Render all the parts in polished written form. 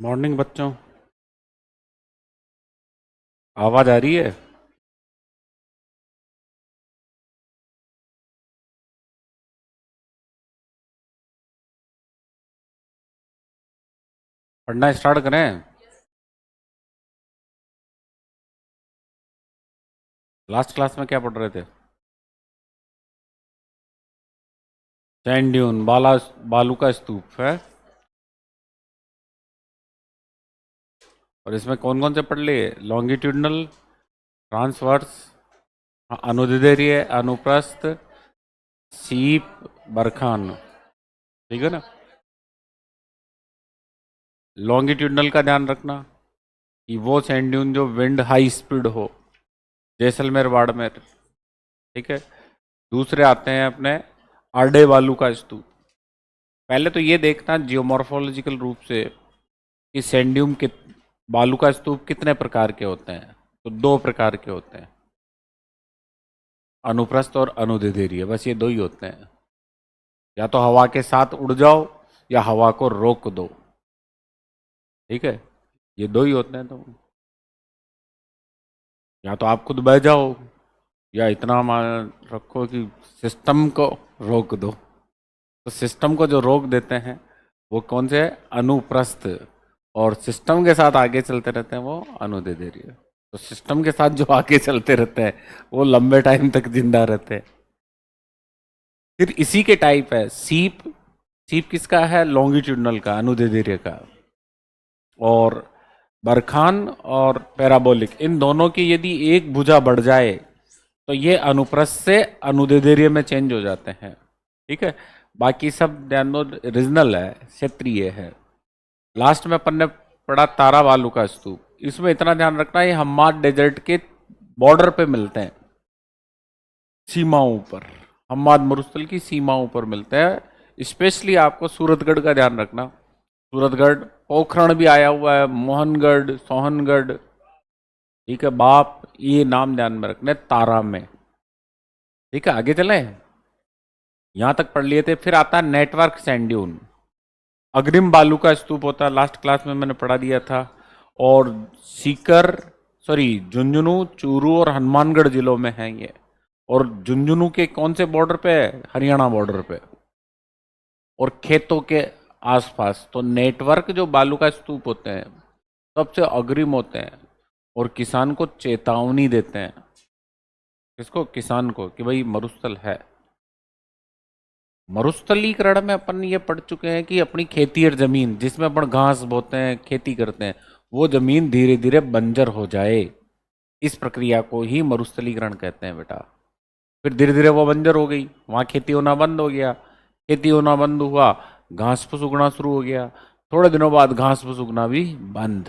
Morning बच्चों। आवाज आ रही है? पढ़ना स्टार्ट करें। लास्ट क्लास में क्या पढ़ रहे थे? सैंड ड्यून, बालू का स्तूप है। और इसमें कौन कौन से पढ़ लिए? लॉन्गिट्यूडनल, ट्रांसवर्स, अनुदैर्ध्य, अनुप्रस्थ, सीप, बरखान। ठीक है ना? लॉन्गिट्यूडनल का ध्यान रखना कि वो सैंड ड्यून जो विंड हाई स्पीड हो, जैसलमेर बाड़मेर। ठीक है। दूसरे आते हैं अपने आर्डे बालू का स्तूप। पहले तो ये देखना जियोमॉर्फोलॉजिकल रूप से कि सैंड्यूम के बालू का स्तूप कितने प्रकार के होते हैं। तो दो प्रकार के होते हैं, अनुप्रस्थ और अनुदैर्ध्य। बस ये दो ही होते हैं। या तो हवा के साथ उड़ जाओ या हवा को रोक दो। ठीक है, ये दो ही होते हैं। तो या तो आप खुद बह जाओ या इतना मान रखो कि सिस्टम को रोक दो। तो सिस्टम को जो रोक देते हैं वो कौन से है? अनुप्रस्थ। और सिस्टम के साथ आगे चलते रहते हैं वो अनुदैर्ध्य। तो सिस्टम के साथ जो आगे चलते रहते हैं वो लंबे टाइम तक जिंदा रहते हैं। फिर इसी के टाइप है सीप। सीप किसका है? लॉन्गिट्यूडनल का, अनुदैर्ध्य का। और बरखान और पैराबोलिक, इन दोनों की यदि एक भुजा बढ़ जाए तो ये अनुप्रस्थ से अनुदैर्ध्य में चेंज हो जाते हैं। ठीक है। बाकी सब ध्यान दो, रीजनल है, क्षेत्रीय है। लास्ट में अपन ने पढ़ा तारा बालू का स्तूप। इसमें इतना ध्यान रखना ये हम्माद डेजर्ट के बॉर्डर पे मिलते हैं, सीमाओं पर। हम्माद मरुस्थल की सीमाओं पर मिलते हैं। स्पेशली आपको सूरतगढ़ का ध्यान रखना। सूरतगढ़, पोखरण भी आया हुआ है, मोहनगढ़, सोहनगढ़। ठीक है बाप, ये नाम ध्यान में रखने तारा में। ठीक है, आगे चलें। यहां तक पढ़ लिए थे। फिर आता है नेटवर्क सैंड्यून। अग्रिम बालू का स्तूप होता है, लास्ट क्लास में मैंने पढ़ा दिया था। और सीकर, सॉरी, झुंझुनू, चूरू और हनुमानगढ़ जिलों में है ये। और झुंझुनू के कौन से बॉर्डर पे है? हरियाणा बॉर्डर पे। और खेतों के आसपास। तो नेटवर्क जो बालू का स्तूप होते हैं सबसे अग्रिम होते हैं और किसान को चेतावनी देते हैं। किसको? किसान को, कि भाई मरुस्थल है। मरुस्थलीकरण में अपन ये पढ़ चुके हैं कि अपनी खेती और जमीन जिसमें अपन घास बोते हैं, खेती करते हैं, वो जमीन धीरे धीरे बंजर हो जाए। इस प्रक्रिया को ही मरुस्थलीकरण कहते हैं बेटा। फिर धीरे धीरे वो बंजर हो गई, वहां खेती होना बंद हो गया। खेती होना बंद हुआ, घास फूस उगना शुरू हो गया। थोड़े दिनों बाद घास फूस उगना भी बंद।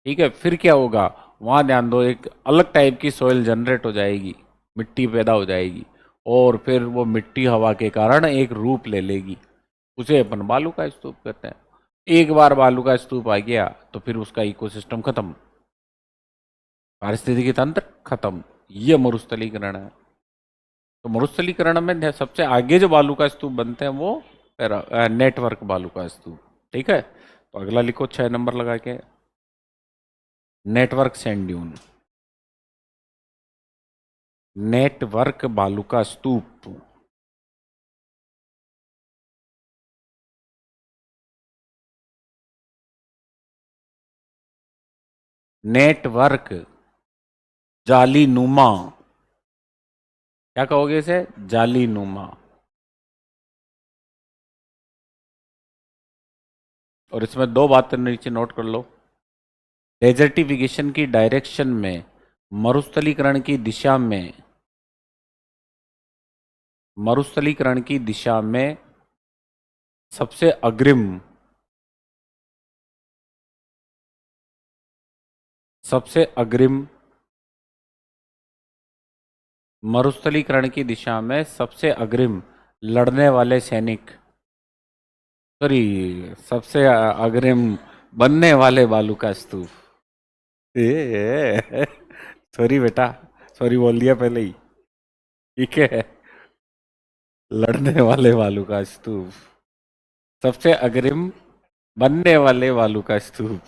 ठीक है, फिर क्या होगा? वहां ध्यान दो, एक अलग टाइप की सॉइल जनरेट हो जाएगी, मिट्टी पैदा हो जाएगी। और फिर वो मिट्टी हवा के कारण एक रूप ले लेगी। उसे अपन बालू का स्तूप कहते हैं। एक बार बालू का स्तूप आ गया तो फिर उसका इकोसिस्टम खत्म, पारिस्थितिकी तंत्र खत्म। ये मरुस्थलीकरण है। तो मरुस्थलीकरण में सबसे आगे जो बालू का स्तूप बनते हैं वो नेटवर्क बालू का स्तूप। ठीक है, तो अगला लिखो 6 नंबर लगा के, नेटवर्क सैंड ड्यून। नेटवर्क बालू का स्तूप। नेटवर्क, जाली नुमा। क्या कहोगे इसे? जाली नुमा। और इसमें दो बातें नीचे नोट कर लो। डेजर्टिफिकेशन की डायरेक्शन में, मरुस्थलीकरण की दिशा में, मरुस्थलीकरण की दिशा में सबसे अग्रिम, सबसे अग्रिम, मरुस्थलीकरण की दिशा में सबसे अग्रिम लड़ने वाले सैनिक, सॉरी, सबसे अग्रिम बनने वाले बालू का स्तूप। सॉरी बेटा, सॉरी बोल दिया पहले ही। ठीक है, लड़ने वाले बालू का स्तूप सबसे अग्रिम बनने वाले बालू का स्तूप।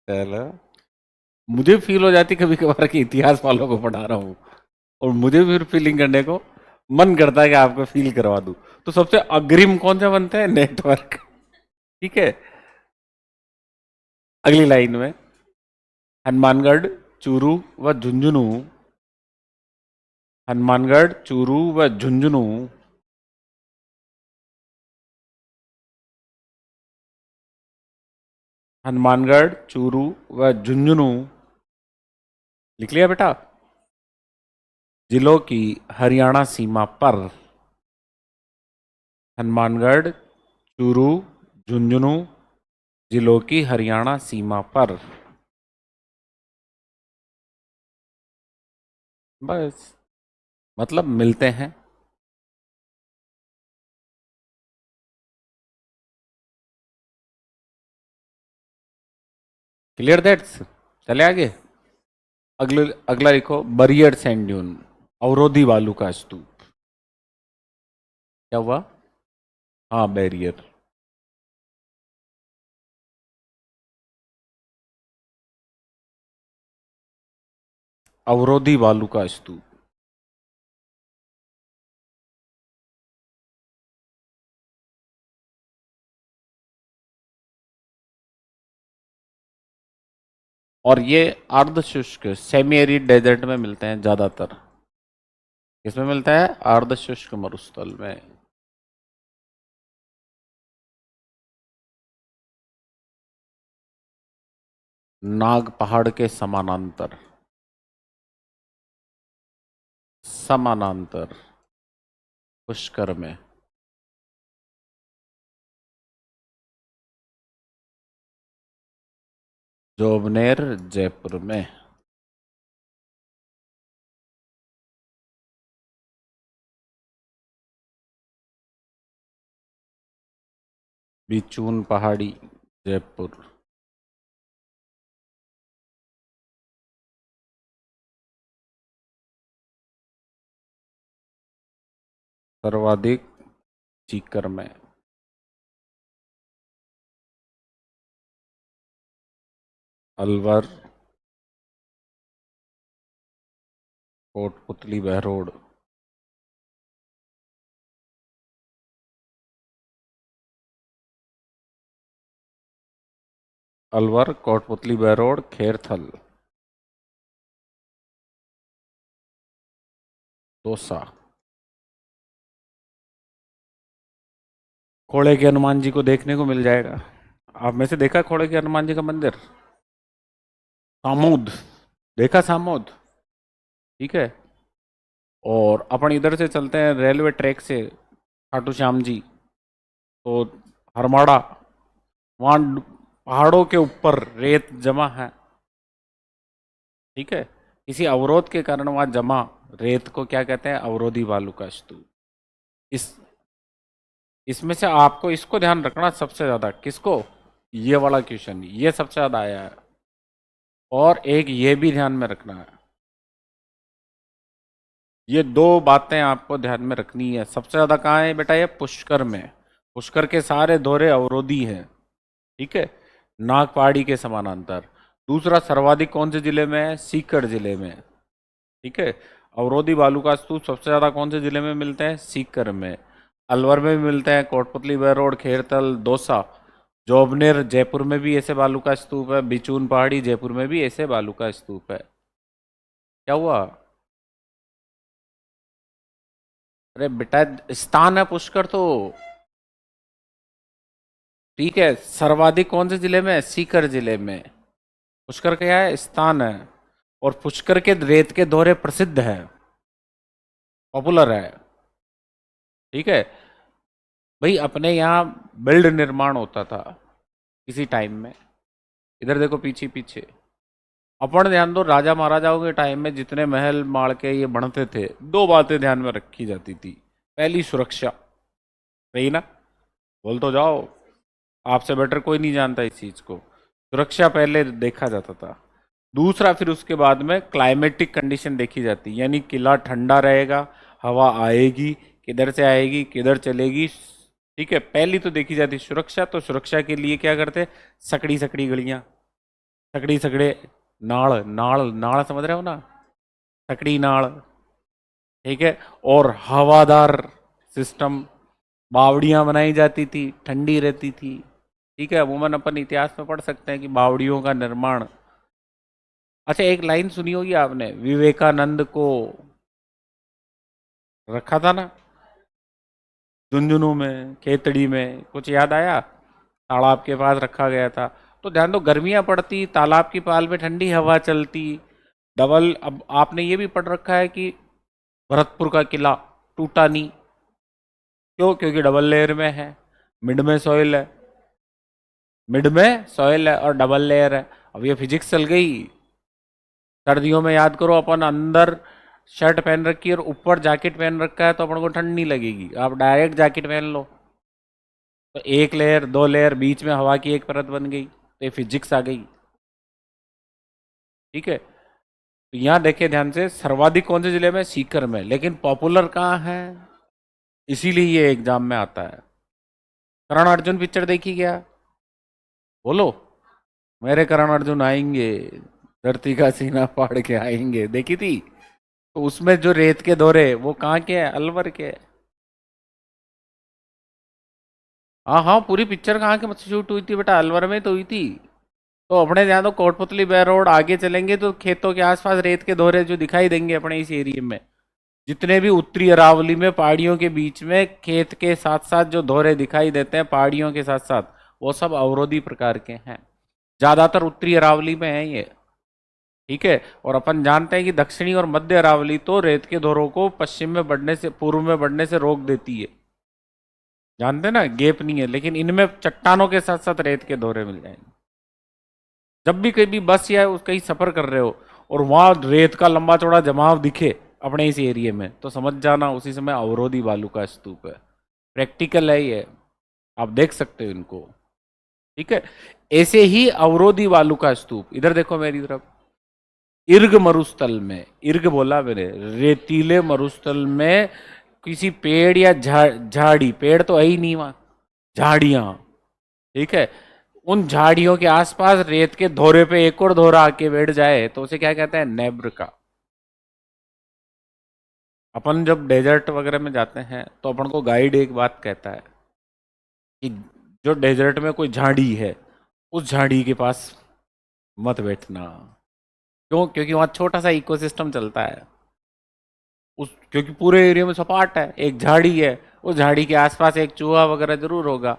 चलो, मुझे फील हो जाती कभी कभार कि इतिहास वालों को पढ़ा रहा हूँ, और मुझे फिर फीलिंग करने को मन करता है कि आपको फील करवा दूं। तो सबसे अग्रिम कौन सा बनता है? नेटवर्क। ठीक है, अगली लाइन में, हनुमानगढ़, चूरू व झुंझुनू, हनुमानगढ़, चूरू व झुंझुनू, हनुमानगढ़, चूरू व झुंझुनू, लिख लिया बेटा? जिलों की हरियाणा सीमा पर, हनुमानगढ़, चूरू, झुंझुनू जिलों की हरियाणा सीमा पर। बस, मतलब मिलते हैं। Clear that's. चले आगे। अगले अगला लिखो, बरियर सैंड ड्यून, अवरोधी बालू का स्तूप। क्या हुआ? हाँ, बैरियर। अवरोधी बालू का स्तूप। और ये अर्ध शुष्क सेमी एरिड डेजर्ट में मिलते हैं ज्यादातर। किसमें मिलता है? अर्ध शुष्क मरुस्थल में। नाग पहाड़ के समानांतर, समानांतर पुष्कर में। जोबनेर, जयपुर में। बिचून पहाड़ी, जयपुर। सर्वाधिक सीकर में। अलवर, कोटपुतली, बहरोड। अलवर, कोटपुतली, बहरोड, खेरथल, दौसा। खोड़े के हनुमान जी को देखने को मिल जाएगा। आप में से देखा खोड़े के हनुमान जी का मंदिर? सामूद, देखा सामूद? ठीक है। और अपन इधर से चलते हैं रेलवे ट्रैक से खाटू श्याम जी, तो हरमाड़ा, वहाँ पहाड़ों के ऊपर रेत जमा है। ठीक है, किसी अवरोध के कारण वहाँ जमा रेत को क्या कहते हैं? अवरोधी बालू का स्तूप। इस इसमें से आपको इसको ध्यान रखना सबसे ज्यादा। किसको? ये वाला क्वेश्चन, ये सबसे ज्यादा आया है। और एक ये भी ध्यान में रखना है, ये दो बातें आपको ध्यान में रखनी है। सबसे ज्यादा कहाँ है बेटा? ये पुष्कर में। पुष्कर के सारे दौरे अवरोधी हैं। ठीक है, नाग पहाड़ी के समानांतर। दूसरा, सर्वाधिक कौन से जिले में है? सीकर जिले में। ठीक है, अवरोधी बालू का स्तूप सबसे ज्यादा कौन से जिले में मिलते हैं? सीकर में। अलवर में भी मिलते हैं, कोटपुतली, बहरोड, खेरतल, दौसा। जोबनेर, जयपुर में भी ऐसे बालू का स्तूप है। बिचून पहाड़ी, जयपुर में भी ऐसे बालू का स्तूप है। क्या हुआ? अरे बेटा, स्थान है पुष्कर तो। ठीक है, सर्वाधिक कौन से जिले में है? सीकर जिले में। पुष्कर क्या है? स्थान है। और पुष्कर के रेत के दौरे प्रसिद्ध है, पॉपुलर है। ठीक है भाई, अपने यहाँ बिल्ड निर्माण होता था किसी टाइम में। इधर देखो, पीछे पीछे अपन ध्यान दो, राजा महाराजाओं के टाइम में जितने महल माड़ के ये बनते थे, दो बातें ध्यान में रखी जाती थी। पहली, सुरक्षा। सही ना? बोल तो जाओ, आपसे बेटर कोई नहीं जानता इस चीज को। सुरक्षा पहले देखा जाता था। दूसरा, फिर उसके बाद में क्लाइमेटिक कंडीशन देखी जाती, यानी किला ठंडा रहेगा, हवा आएगी, किधर से आएगी, किधर चलेगी, ठीक है, पहली तो देखी जाती सुरक्षा, तो सुरक्षा के लिए क्या करते, सकड़ी सकड़ी गलियां, सकड़ी सकड़े नाड़, नाड़ नाड़ समझ रहे हो ना, सकड़ी नाड़, ठीक है। और हवादार सिस्टम, बावड़ियां बनाई जाती थी, ठंडी रहती थी, ठीक है। अमूमन अपन इतिहास में पढ़ सकते हैं कि बावड़ियों का निर्माण। अच्छा, एक लाइन सुनी होगी आपने, विवेकानंद को रखा था ना झुंझुनू में, खेतड़ी में, कुछ याद आया, तालाब के पास रखा गया था। तो ध्यान दो, गर्मियां पड़ती, तालाब की पाल में ठंडी हवा चलती, डबल। अब आपने ये भी पढ़ रखा है कि भरतपुर का किला टूटा नहीं, क्यों, क्योंकि डबल लेयर में है, मिड में सॉइल है, मिड में सॉइल है और डबल लेयर है। अब ये फिजिक्स चल गई। सर्दियों में याद करो, अपन अंदर शर्ट पहन रखी है और ऊपर जैकेट पहन रखा है, तो अपन को ठंड नहीं लगेगी। आप डायरेक्ट जैकेट पहन लो, तो एक लेयर, दो लेयर, बीच में हवा की एक परत बन गई, तो ये फिजिक्स आ गई, ठीक है। तो यहाँ देखिए ध्यान से, सर्वाधिक कौन से जिले में, सीकर में, लेकिन पॉपुलर कहाँ है, इसीलिए ये एग्जाम में आता है। करण अर्जुन पिक्चर देखी क्या, बोलो, मेरे करण अर्जुन आएंगे, धरती का सीना फाड़ के आएंगे, देखी थी। तो उसमें जो रेत के दौरे, वो कहाँ के हैं, अलवर के हैं। हाँ हाँ, पूरी पिक्चर कहाँ के मतलब शूट हुई थी बेटा, अलवर में तो हुई थी। तो अपने यहाँ तो कोटपुतली बे रोड आगे चलेंगे तो खेतों के आसपास रेत के दौरे जो दिखाई देंगे अपने इस एरिया में। जितने भी उत्तरी अरावली में पहाड़ियों के बीच में खेत के साथ साथ जो दौरे दिखाई देते हैं पहाड़ियों के साथ साथ, वो सब अवरोधी प्रकार के हैं। ज्यादातर उत्तरी अरावली में है ये, ठीक है। और अपन जानते हैं कि दक्षिणी और मध्य अरावली तो रेत के दौरों को पश्चिम में बढ़ने से, पूर्व में बढ़ने से रोक देती है, जानते हैं ना, गैप नहीं है। लेकिन इनमें चट्टानों के साथ साथ रेत के दौरे मिल जाएंगे। जब भी कहीं बस या उस कहीं सफर कर रहे हो और वहां रेत का लंबा चौड़ा जमाव दिखे अपने इस एरिया में, तो समझ जाना उसी समय अवरोधी बालू का स्तूप है। प्रैक्टिकल है ये, आप देख सकते हो इनको, ठीक है। ऐसे ही अवरोधी बालू का स्तूप, इधर देखो मेरी तरफ, इर्ग मरुस्थल में, इर्ग बोला मैंने, रेतीले मरुस्थल में किसी पेड़ या झाड़ी, पेड़ तो है ही नहीं वहां, झाड़ियां, ठीक है। उन झाड़ियों के आसपास रेत के धोरे पे एक और धोरा आके बैठ जाए तो उसे क्या कहते हैं, नेब्र का। अपन जब डेजर्ट वगैरह में जाते हैं तो अपन को गाइड एक बात कहता है कि जो डेजर्ट में कोई झाड़ी है, उस झाड़ी के पास मत बैठना। क्यों, क्योंकि वहां छोटा सा इकोसिस्टम चलता है, उस, क्योंकि पूरे एरिया में सपाट है, एक झाड़ी है, उस झाड़ी के आसपास एक चूहा वगैरह जरूर होगा,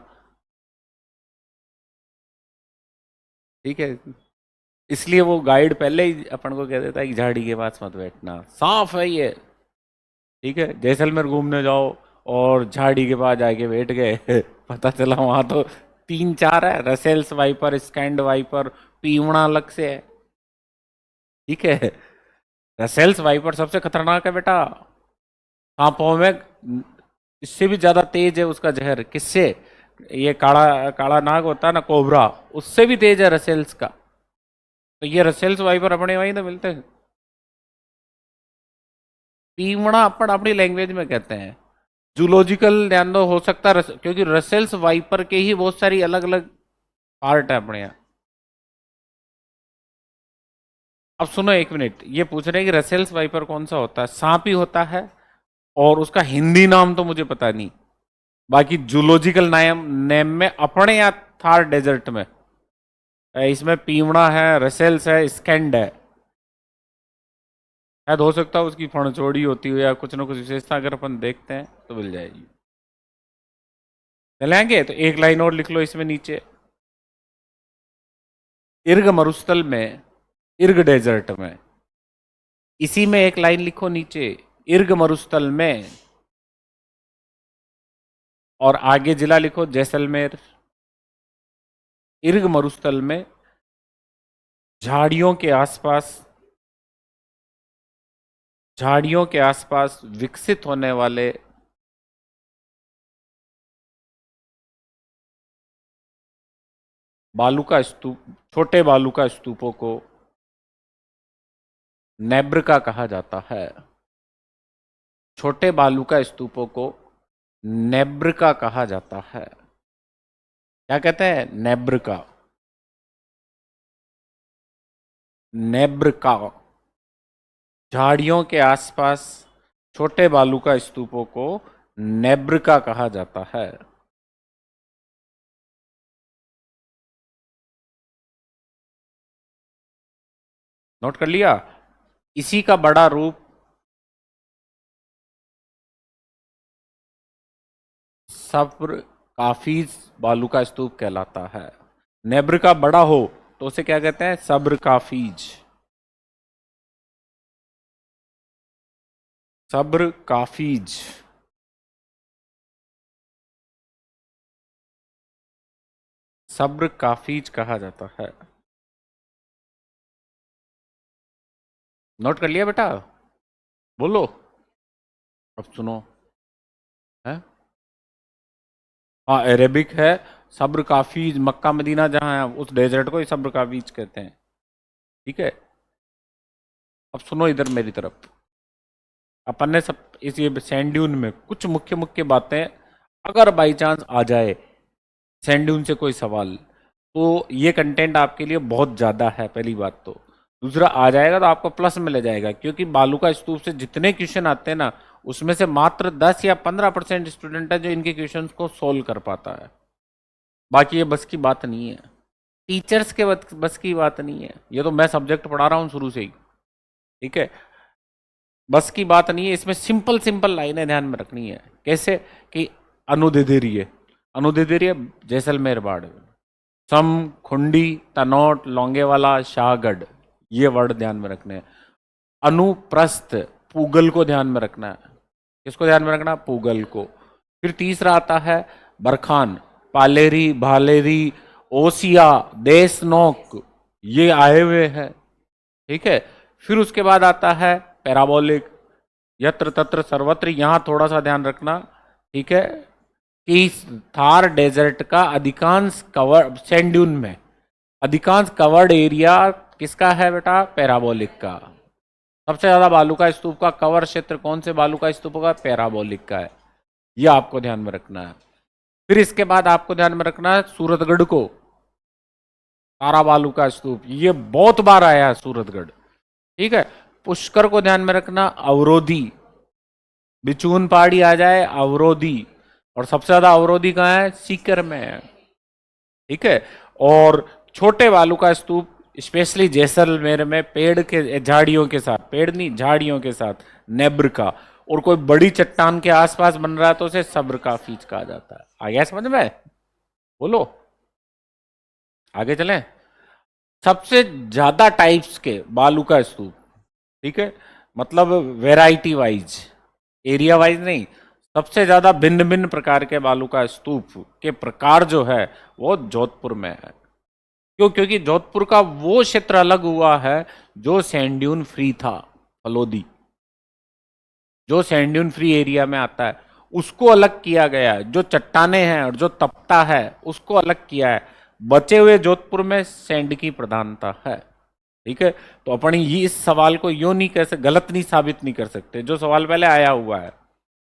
ठीक है। इसलिए वो गाइड पहले ही अपन को कह देता है कि झाड़ी के पास मत बैठना, साफ है ये, ठीक है। जैसलमेर घूमने जाओ और झाड़ी के पास जाके बैठ गए पता चला वहां तो तीन चार है, रसेल्स वाइपर, स्कैंड वाइपर, पीवड़ा अलग से है, ठीक है। रसेल्स वाइपर सबसे खतरनाक है बेटा, सांपों में इससे भी ज्यादा तेज है उसका जहर, किससे, ये काला काला नाग होता है ना, कोबरा, उससे भी तेज है रसेल्स का। तो ये रसेल्स वाइपर अपने वहीं तो मिलते हैं। पीवड़ा अपन अपनी लैंग्वेज में कहते हैं, जूलॉजिकल ध्यान दो, हो सकता है क्योंकि रसेल्स वाइपर के ही बहुत सारी अलग अलग पार्ट है अपने यहाँ। अब सुनो एक मिनट, ये पूछ रहे हैं कि रसेल्स वाइपर कौन सा होता है, सांप ही होता है, और उसका हिंदी नाम तो मुझे पता नहीं। बाकी जूलॉजिकल नेम नेम में अपने यहाँ थार डेजर्ट में इसमें पीवड़ा है, रसेल्स है, स्कैंड है, शायद हो सकता है उसकी फणचोड़ी होती हो या कुछ ना कुछ विशेषता, अगर अपन देखते हैं तो मिल जाएगी। चलेंगे तो एक लाइन और लिख लो इसमें नीचे, इर्ग मरुस्थल में, इर्ग डेजर्ट में, इसी में एक लाइन लिखो नीचे, इर्ग मरुस्थल में, और आगे जिला लिखो जैसलमेर। इर्ग मरुस्थल में झाड़ियों के आसपास, झाड़ियों के आसपास विकसित होने वाले बालू का स्तूप, छोटे बालू का स्तूपों को नेब्र का कहा जाता है। छोटे बालू का स्तूपों को नेब्रिका कहा जाता है। क्या कहते हैं? नेब्रिका। नेब्रिका। झाड़ियों के आसपास छोटे बालू का स्तूपों को नेब्रिका कहा जाता है। नोट कर लिया? इसी का बड़ा रूप सब्र काफीज बालू का स्तूप कहलाता है। नेब्रिका बड़ा हो तो उसे क्या कहते हैं? सब्र काफीज। सब्र काफीज। सब्र काफीज कहा जाता है। नोट कर लिया बेटा? बोलो। अब सुनो। है? हाँ, अरेबिक है। सब्र काफीज, मक्का मदीना जहाँ है उस डेजर्ट को ही सब्र काफीज कहते हैं। ठीक है? अब सुनो इधर मेरी तरफ। अपन ने सब इस ये सैंड ड्यून में कुछ मुख्य मुख्य बातें, अगर बाई चांस आ जाए सैंड ड्यून से कोई सवाल, तो ये कंटेंट आपके लिए बहुत ज़्यादा है, पहली बात तो। दूसरा, आ जाएगा तो आपको प्लस में ले जाएगा, क्योंकि बालू का स्तूप से जितने क्वेश्चन आते हैं ना, उसमें से मात्र 10 या 15% स्टूडेंट है जो इनके क्वेश्चन को सोल्व कर पाता है। बाकी ये बस की बात नहीं है, टीचर्स के बस की बात नहीं है। ये तो मैं सब्जेक्ट पढ़ा रहा हूँ शुरू से ही। ठीक है? बस की बात नहीं है। इसमें सिंपल सिंपल लाइनें ध्यान में रखनी है। कैसे? कि अनुदिधीरिय, अनुदिधीरिय जैसलमेर बाढ़, सम, खुंडी, तनोट, लौंगेवाला, शाहगढ़, ये वर्ड ध्यान में रखने हैं। अनुप्रस्थ, पूगल को ध्यान में रखना है। किसको ध्यान में रखना? पूगल को। फिर तीसरा आता है बरखान, पालेरी, भालेरी, ओसिया, देशनोक, ये आए हुए हैं। ठीक है? फिर उसके बाद आता है पैराबोलिक, यत्र तत्र सर्वत्र, यहां थोड़ा सा ध्यान रखना। ठीक है? कि थार डेजर्ट का अधिकांश कवर, सैंड ड्यून में अधिकांश कवर्ड एरिया किसका है बेटा? पैराबोलिक का। सबसे ज्यादा बालू का स्तूप का कवर क्षेत्र कौन से बालू का स्तूप का? पैराबोलिक का है। यह आपको ध्यान में रखना है। फिर इसके बाद आपको ध्यान में रखना है सूरतगढ़ को, तारा बालू का स्तूप, ये बहुत बार आया है सूरतगढ़। ठीक है? पुष्कर को ध्यान में रखना, अवरोधी, बिचून पहाड़ी आ जाए, अवरोधी, और सबसे ज्यादा अवरोधी कहाँ है? सीकर में है। ठीक है? और छोटे बालू का स्तूप स्पेशली जैसलमेर में पेड़ के, झाड़ियों के साथ, पेड़ नहीं झाड़ियों के साथ, नेब्र का, और कोई बड़ी चट्टान के आसपास बन रहा है तो उसे सब्र का फीज कहा जाता है। आ गया समझ में? बोलो, आगे चलें। सबसे ज्यादा टाइप्स के बालू का स्तूप, ठीक है, मतलब वेराइटी वाइज, एरिया वाइज नहीं, सबसे ज्यादा भिन्न भिन्न प्रकार के बालू का स्तूप के प्रकार जो है वो जोधपुर में है। क्यों? क्योंकि जोधपुर का वो क्षेत्र अलग हुआ है जो सैंड ड्यून फ्री था, फलोदी, जो सैंड ड्यून फ्री एरिया में आता है उसको अलग किया गया है। जो चट्टाने हैं और जो तपता है उसको अलग किया है। बचे हुए जोधपुर में सैंड की प्रधानता है। ठीक है? तो अपन ये इस सवाल को यूं नहीं कह सकते, गलत नहीं साबित नहीं कर सकते। जो सवाल पहले आया हुआ है,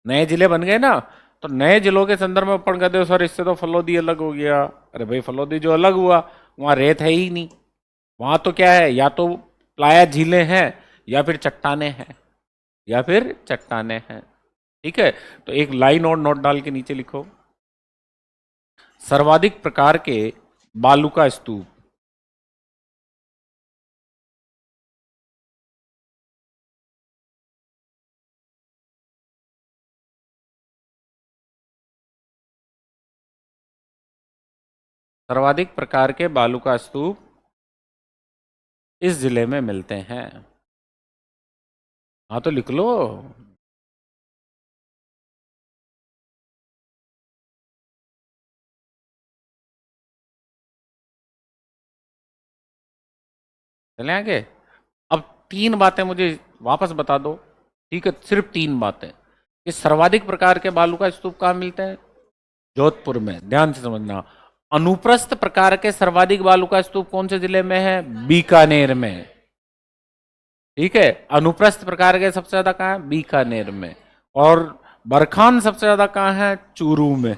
नए जिले बन गए ना, तो नए जिलों के संदर्भ में अपन कहते हो सर इससे तो फलोदी अलग हो गया। अरे भाई, फलोदी जो अलग हुआ वहां रेत है ही नहीं, वहां तो क्या है? या तो प्लाया झीलें हैं या फिर चट्टाने हैं, या फिर चट्टाने हैं। ठीक है? तो एक लाइन और नोट डाल के नीचे लिखो, सर्वाधिक प्रकार के बालू का स्तूप। सर्वाधिक प्रकार के बालू का स्तूप इस जिले में मिलते हैं। हाँ तो लिख लो। चले आगे। अब तीन बातें मुझे वापस बता दो। ठीक है? सिर्फ तीन बातें कि सर्वाधिक प्रकार के बालू का स्तूप कहाँ मिलते हैं? जोधपुर में। ध्यान से समझना। अनुप्रस्थ प्रकार के सर्वाधिक बालू का स्तूप कौन से जिले में है? बीकानेर में। ठीक है? अनुप्रस्थ प्रकार के सबसे ज्यादा कहाँ है? बीकानेर में। और बरखान सबसे ज्यादा कहाँ है? चूरू में।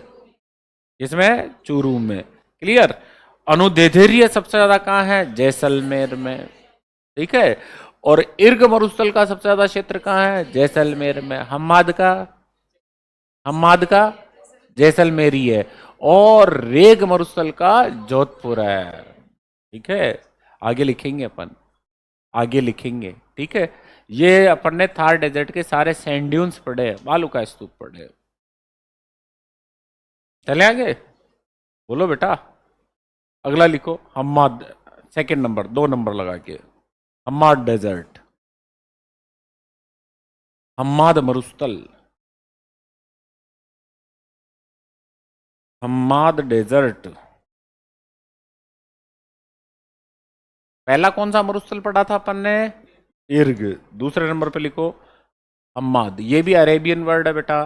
इसमें चूरू में। क्लियर। अनुदेधेरिय सबसे ज्यादा कहाँ है? जैसलमेर में। ठीक है। और इर्ग मरुस्थल का सबसे ज्यादा क्षेत्र कहाँ है? जैसलमेर में। हम्माद का जैसलमेर ही है। और रेग मरुस्थल का जोधपुर है। ठीक है। आगे लिखेंगे अपन, आगे लिखेंगे। ठीक है। ये अपन ने थार डेजर्ट के सारे सैंड ड्यून्स पढ़े, बालू का स्तूप पढ़े। चले आगे, बोलो बेटा। अगला लिखो हम्माद, सेकंड नंबर, 2 नंबर लगा के। हम्माद डेजर्ट, हम्माद मरुस्थल, हम्माद डेजर्ट। पहला कौन सा मरुस्थल पढ़ा था अपन ने? इर्ग। दूसरे नंबर पे लिखो हम्माद। ये भी अरेबियन वर्ड है बेटा,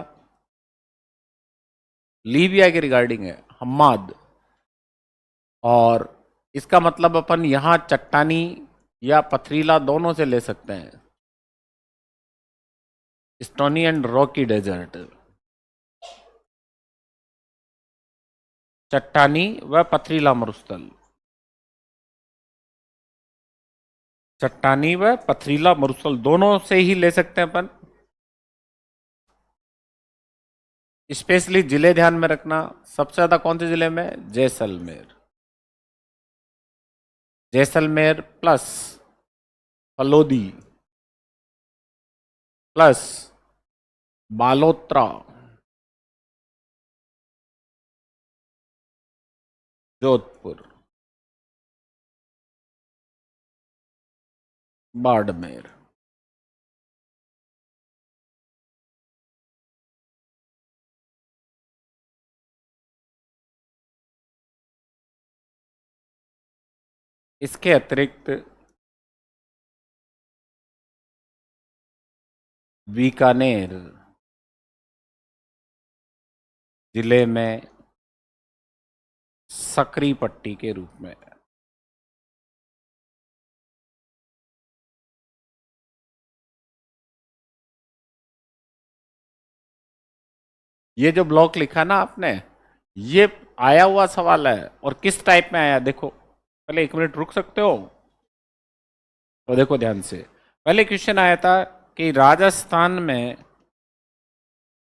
लीबिया के रिगार्डिंग है हम्माद। और इसका मतलब अपन यहां चट्टानी या पथरीला दोनों से ले सकते हैं। स्टोनी एंड रॉकी डेजर्ट, चट्टानी व पथरीला मरुस्थल, चट्टानी व पथरीला मरुस्थल दोनों से ही ले सकते हैं अपन। स्पेशली जिले ध्यान में रखना, सबसे ज्यादा कौन से जिले में? जैसलमेर। Jaisalmer plus Phalodi plus Balotra, Jodhpur, Barmer. इसके अतिरिक्त बीकानेर जिले में सकरी पट्टी के रूप में, ये जो ब्लॉक लिखा ना आपने, ये आया हुआ सवाल है। और किस टाइप में आया देखो, पहले 1 मिनट रुक सकते हो तो देखो ध्यान से। पहले क्वेश्चन आया था कि राजस्थान में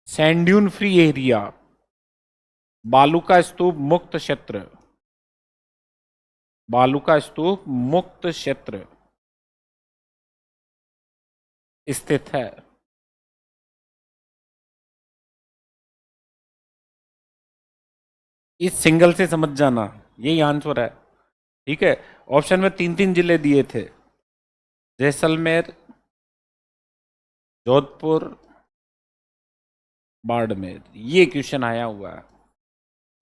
सैंड ड्यून फ्री एरिया, बालू का स्तूप मुक्त क्षेत्र, बालू का स्तूप मुक्त क्षेत्र स्थित है। इस सिंगल से समझ जाना, यही आंसर है। ठीक है। ऑप्शन में 3 3 जिले दिए थे, जैसलमेर, जोधपुर, बाड़मेर। ये क्वेश्चन आया हुआ है,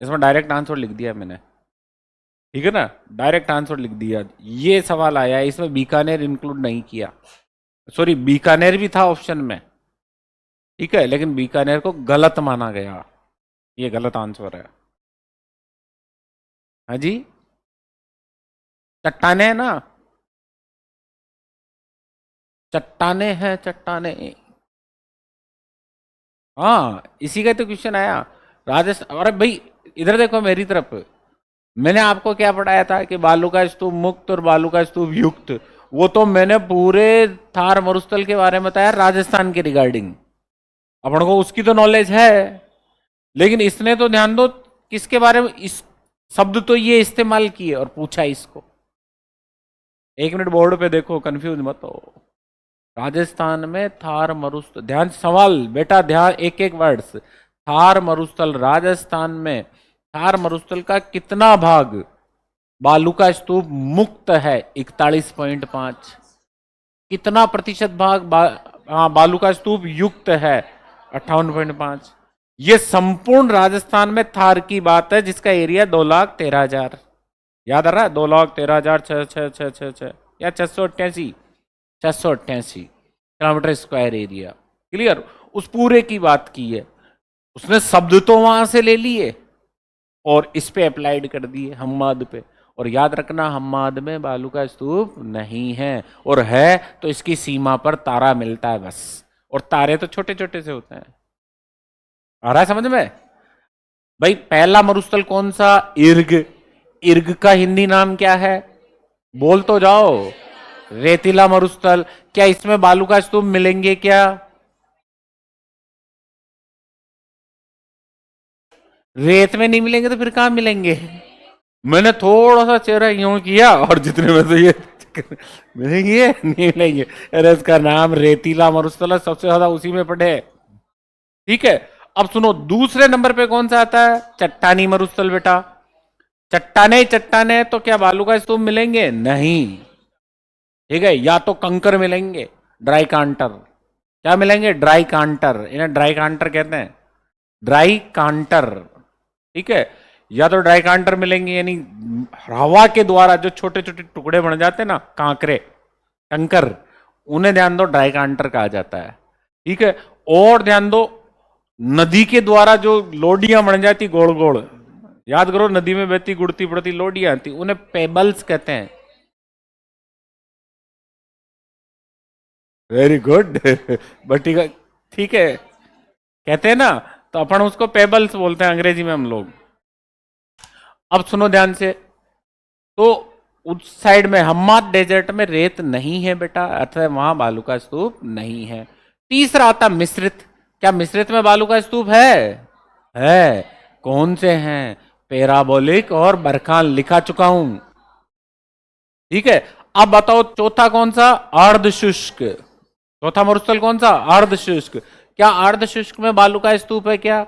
इसमें डायरेक्ट आंसर लिख दिया मैंने। ठीक है ना, डायरेक्ट आंसर लिख दिया। ये सवाल आया है, इसमें बीकानेर इंक्लूड नहीं किया। सॉरी, बीकानेर भी था ऑप्शन में, ठीक है, लेकिन बीकानेर को गलत माना गया। ये गलत आंसर है। हाँ जी, चट्टाने है ना, चट्टाने हैं, चट्टाने। हाँ, इसी का तो क्वेश्चन आया। राजस्थान, अरे भाई इधर देखो मेरी तरफ। मैंने आपको क्या पढ़ाया था कि बालू का स्तूप मुक्त और बालू का स्तूप युक्त। वो तो मैंने पूरे थार मरुस्थल के बारे में बताया, राजस्थान के रिगार्डिंग। अपन को उसकी तो नॉलेज है, लेकिन इसने तो ध्यान दो किसके बारे में, इस शब्द तो ये इस्तेमाल किए और पूछा इसको। 1 मिनट बोर्ड पे देखो, कंफ्यूज मत हो। राजस्थान में थार मरुस्थल, ध्यान सवाल बेटा, ध्यान एक एक वर्ड्स। थार मरुस्थल, राजस्थान में थार मरुस्थल का कितना भाग बालू का स्तूप मुक्त है? 41.5। कितना प्रतिशत भाग बालू का स्तूप युक्त है? 58.5। ये संपूर्ण राजस्थान में थार की बात है, जिसका एरिया 2,13,000, याद आ रहा है? 2,13,000 या 688 किलोमीटर स्क्वायर एरिया। क्लियर। उस पूरे की बात की है उसने, शब्द तो वहां से ले लिए और इस पे अप्लाइड कर दिए, हम्माद पे। और याद रखना, हम्माद में बालू का स्तूप नहीं है, और है तो इसकी सीमा पर तारा मिलता है बस। और तारे तो छोटे छोटे से होते हैं। आ रहा है समझ में? भाई पहला मरुस्थल कौन सा? इर्ग। इर्ग का हिंदी नाम क्या है? बोल तो जाओ। रेतीला मरुस्थल। क्या इसमें बालू का स्तूप मिलेंगे क्या? रेत में नहीं मिलेंगे तो फिर कहां मिलेंगे? मैंने थोड़ा सा चेहरा यूं किया और जितने में तो ये मिलेंगे नहीं मिलेंगे। अरे इसका नाम रेतीला मरुस्थल है, सबसे ज्यादा उसी में पड़े। ठीक है। अब सुनो, दूसरे नंबर पे कौन सा आता है? चट्टानी मरुस्थल बेटा। चट्टाने ही चट्टाने, तो क्या बालू का स्तूप मिलेंगे? नहीं। ठीक है, या तो कंकर मिलेंगे, ड्राई कांटर। क्या मिलेंगे? ड्राई कांटर, इन्हें ड्राई कांटर कहते हैं। ड्राई कांटर। ठीक है। या तो ड्राई कांटर मिलेंगे, यानी हवा के द्वारा जो छोटे छोटे टुकड़े बन जाते हैं ना, कांकरे, कंकर, उन्हें ध्यान दो ड्राई कांटर कहा जाता है। ठीक है। और ध्यान दो, नदी के द्वारा जो लोडियां बन जाती गोल गोल, याद करो, नदी में बहती गुड़ती पड़ती लोडियां आती, उन्हें पेबल्स कहते हैं। वेरी गुड बट ठीक है। ठीक है, कहते हैं ना, तो अपन उसको पेबल्स बोलते हैं अंग्रेजी में हम लोग। अब सुनो ध्यान से, तो उस साइड में हम्माद डेजर्ट में रेत नहीं है बेटा, अर्थात वहां बालू का स्तूप नहीं है। तीसरा आता मिश्रित। क्या मिश्रित में बालू का स्तूप है? है। कौन से हैं? पेराबोलिक और बरखान, लिखा चुका हूं। ठीक है। अब बताओ चौथा कौन सा? अर्ध शुष्क। चौथा मरुस्थल कौन सा? अर्ध शुष्क। क्या अर्ध शुष्क में बालू का स्तूप है क्या?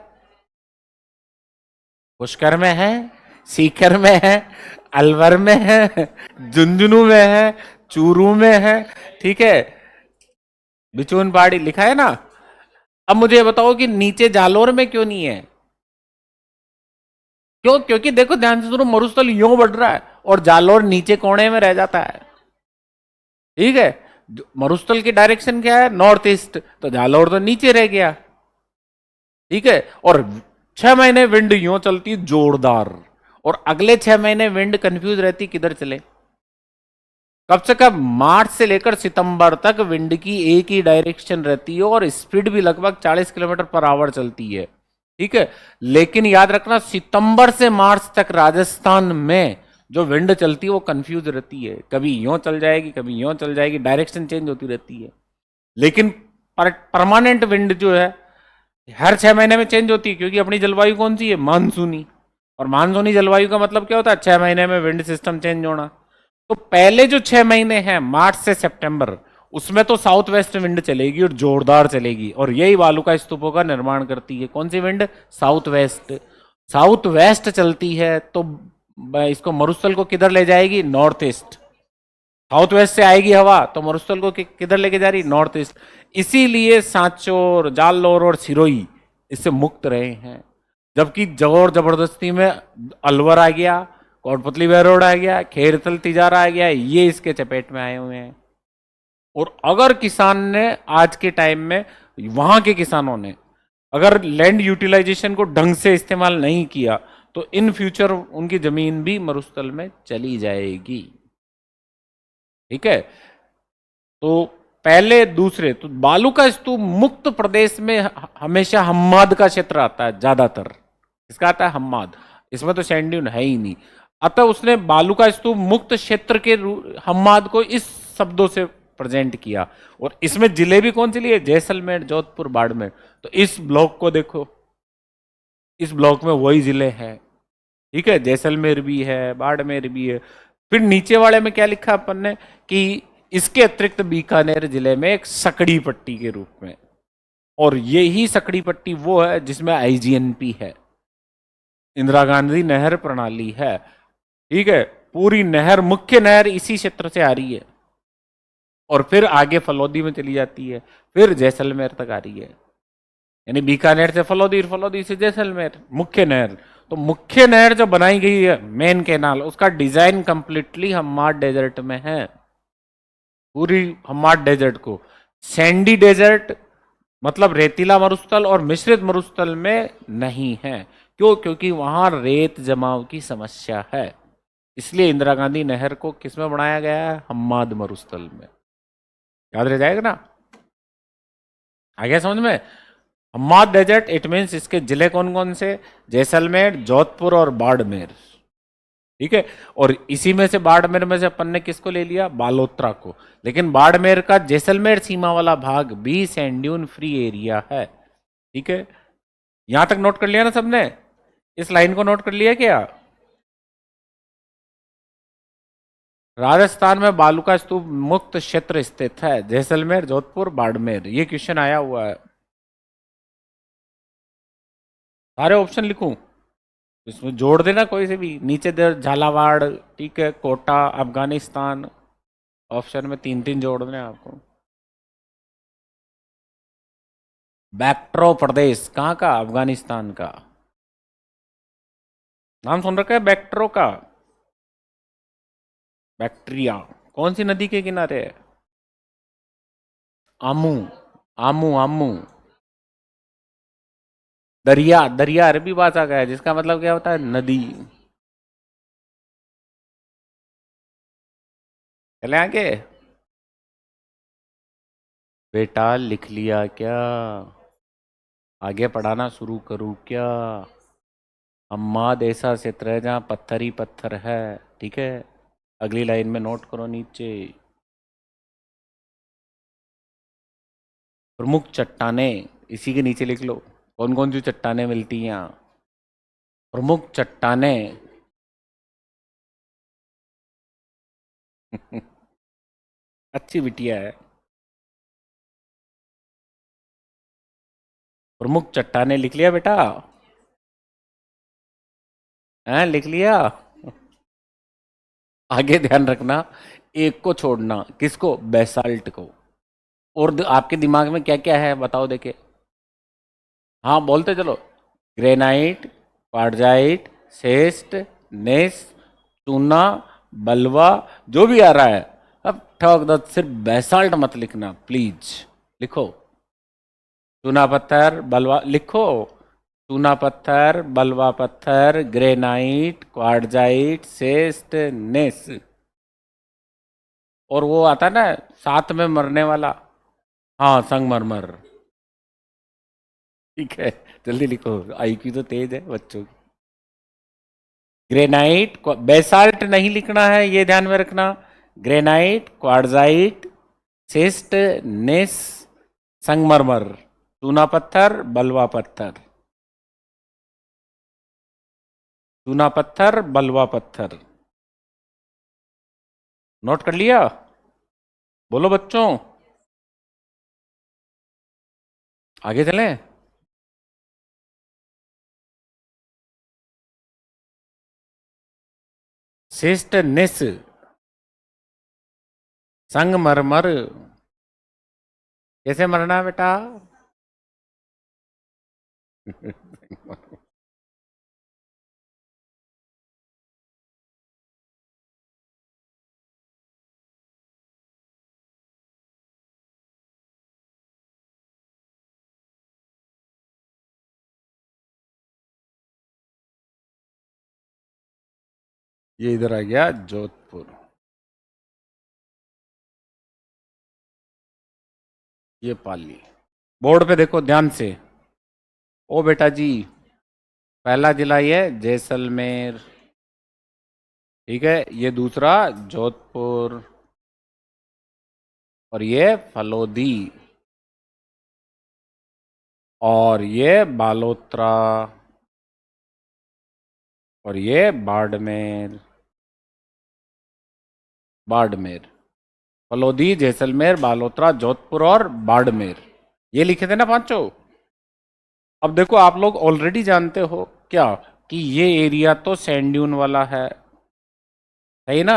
पुष्कर में है, सीकर में है, अलवर में है, झुंझुनू में है, चूरू में है। ठीक है, बिचून पहाड़ी लिखा है ना। अब मुझे ये बताओ कि नीचे जालोर में क्यों नहीं है? क्यों? क्योंकि देखो ध्यान से सुनो, मरुस्थल यूं बढ़ रहा है और जालोर नीचे कोने में रह जाता है। ठीक है। मरुस्थल की डायरेक्शन क्या है? नॉर्थ ईस्ट, तो जालोर तो नीचे रह गया। ठीक है। और 6 महीने विंड यूं चलती जोरदार, और अगले 6 महीने विंड कंफ्यूज रहती किधर चले। कब से कब? मार्च से लेकर सितंबर तक विंड की एक ही डायरेक्शन रहती है और स्पीड भी लगभग 40 किलोमीटर पर आवर चलती है। ठीक है। लेकिन याद रखना, सितंबर से मार्च तक राजस्थान में जो विंड चलती है वो कंफ्यूज रहती है, कभी यूं चल जाएगी कभी यूं चल जाएगी, डायरेक्शन चेंज होती रहती है। लेकिन परमानेंट विंड जो है हर 6 महीने में चेंज होती है, क्योंकि अपनी जलवायु कौन सी है? मानसूनी। और मानसूनी जलवायु का मतलब क्या होता है? 6 महीने में विंड सिस्टम चेंज होना। तो पहले जो 6 महीने हैं, मार्च से सितंबर, उसमें तो साउथ वेस्ट विंड चलेगी और जोरदार चलेगी, और यही बालू का स्तूपों का निर्माण करती है। कौन सी wind? South west. South west चलती है तो इसको मरुस्थल को किधर ले जाएगी? North east. साउथ वेस्ट से आएगी हवा तो मरुस्थल को किधर लेके जा रही? North east. इसीलिए सांचोर, जालौर और सिरोही इससे मुक्त रहे हैं। जबकि जोर जबरदस्ती में अलवर आ गया, कोटपुतली रोड आ गया, खेरतल तिजारा आ गया, ये इसके चपेट में आए हुए हैं। और अगर किसान ने आज के टाइम में, वहां के किसानों ने अगर लैंड यूटिलाइजेशन को ढंग से इस्तेमाल नहीं किया, तो इन फ्यूचर उनकी जमीन भी मरुस्थल में चली जाएगी। ठीक है। तो पहले दूसरे, तो बालू का स्तूप मुक्त प्रदेश में हमेशा हम्माद का क्षेत्र आता है ज्यादातर। इसका आता है हम्माद, इसमें तो सैंड ड्यून है ही नहीं। अतः उसने बालू का स्तूप मुक्त क्षेत्र के हम्माद को इस शब्दों से प्रेजेंट किया। और इसमें जिले भी कौन से लिए? जैसलमेर, जोधपुर, बाड़मेर। तो इस ब्लॉक को देखो, इस ब्लॉक में वही जिले हैं। ठीक है, जैसलमेर भी है, बाड़मेर भी है। फिर नीचे वाले में क्या लिखा अपन ने कि इसके अतिरिक्त बीकानेर जिले में एक सकड़ी पट्टी के रूप में, और यही सकड़ी पट्टी वो है जिसमें आईजीएनपी है, इंदिरा गांधी नहर प्रणाली है। ठीक है, पूरी नहर, मुख्य नहर इसी क्षेत्र से आ रही है और फिर आगे फलौदी में चली जाती है, फिर जैसलमेर तक आ रही है। यानी बीकानेर से फलौदी, फलौदी से जैसलमेर, मुख्य नहर। तो मुख्य नहर जो बनाई गई है, मेन कैनाल, उसका डिजाइन कंप्लीटली हम्माद डेजर्ट में है। पूरी हम्माद डेजर्ट को, सैंडी डेजर्ट मतलब रेतीला मरुस्थल और मिश्रित मरुस्थल में नहीं है। क्यों? क्योंकि वहां रेत जमाव की समस्या है। इसलिए इंदिरा गांधी नहर को किसमें बनाया गया है? हम्माद मरुस्थल में। याद रह जाएगा ना? आ गया समझ में? हम्माद डेजर्ट, इट मीन्स इसके जिले कौन कौन से? जैसलमेर, जोधपुर और बाड़मेर। ठीक है, और इसी में से बाड़मेर में से अपन ने किसको ले लिया? बालोतरा को। लेकिन बाड़मेर का जैसलमेर सीमा वाला भाग भी सैंड ड्यून फ्री एरिया है। ठीक है, यहां तक नोट कर लिया ना सबने? इस लाइन को नोट कर लिया क्या? राजस्थान में बालू का स्तूप मुक्त क्षेत्र स्थित है, जैसलमेर, जोधपुर, बाड़मेर। ये क्वेश्चन आया हुआ है। सारे ऑप्शन लिखूं? इसमें जोड़ देना कोई से भी, नीचे दे झालावाड़, ठीक है, कोटा, अफगानिस्तान। ऑप्शन में तीन तीन जोड़ देने आपको। बैक्ट्रो प्रदेश कहाँ का? अफगानिस्तान का। नाम सुन रखा है बैक्ट्रो का? बैक्टीरिया कौन सी नदी के किनारे है? आमू, आमू आमू। दरिया, दरिया अरबी भाषा का है जिसका मतलब क्या होता है? नदी। चले आगे। बेटा लिख लिया क्या? आगे पढ़ाना शुरू करूँ क्या? अम्माद ऐसा क्षेत्र है जहाँ पत्थर ही पत्थर है। ठीक है, अगली लाइन में नोट करो नीचे। प्रमुख चट्टानें, इसी के नीचे लिख लो कौन कौन सी चट्टानें मिलती हैं यहाँ। प्रमुख चट्टानें। अच्छी बिटिया है। प्रमुख चट्टानें लिख लिया बेटा? हैं, लिख लिया? आगे ध्यान रखना, एक को छोड़ना। किसको? बेसाल्ट को। और आपके दिमाग में क्या क्या है बताओ देखे। हाँ बोलते चलो। ग्रेनाइट, क्वार्जाइट, सेस्ट, नेस, चूना, बलवा, जो भी आ रहा है। अब ठोक दो, सिर्फ बेसाल्ट मत लिखना प्लीज। लिखो चूना पत्थर, बलवा लिखो। चूना पत्थर, बलवा पत्थर, ग्रेनाइट, क्वार्जाइट, सेस्ट, नेस। और वो आता है ना साथ में मरने वाला। हाँ, संगमरमर। ठीक है, जल्दी लिखो, आईक्यू तो तेज है बच्चों की। ग्रेनाइट, बेसाल्ट नहीं लिखना है, ये ध्यान में रखना। ग्रेनाइट, क्वार्जाइट, सिस्ट, नेस, संगमरमर, चूना पत्थर, बलवा पत्थर। चूना पत्थर, बलवा पत्थर। नोट कर लिया? बोलो बच्चों, आगे चलें। सिस्ट, नेस, संगमरमर। कैसे मरना है बेटा? ये इधर आ गया जोधपुर। ये पाली। बोर्ड पे देखो ध्यान से। ओ बेटा जी, पहला जिला ये जैसलमेर। ठीक है, ये दूसरा जोधपुर, और ये फलोदी, और ये बालोतरा, और ये बाड़मेर। बाड़मेर, फलोदी, जैसलमेर, बालोतरा, जोधपुर और बाड़मेर। ये लिखे थे ना पांचों। अब देखो, आप लोग ऑलरेडी जानते हो क्या कि ये एरिया तो सैंड ड्यून वाला है, सही ना?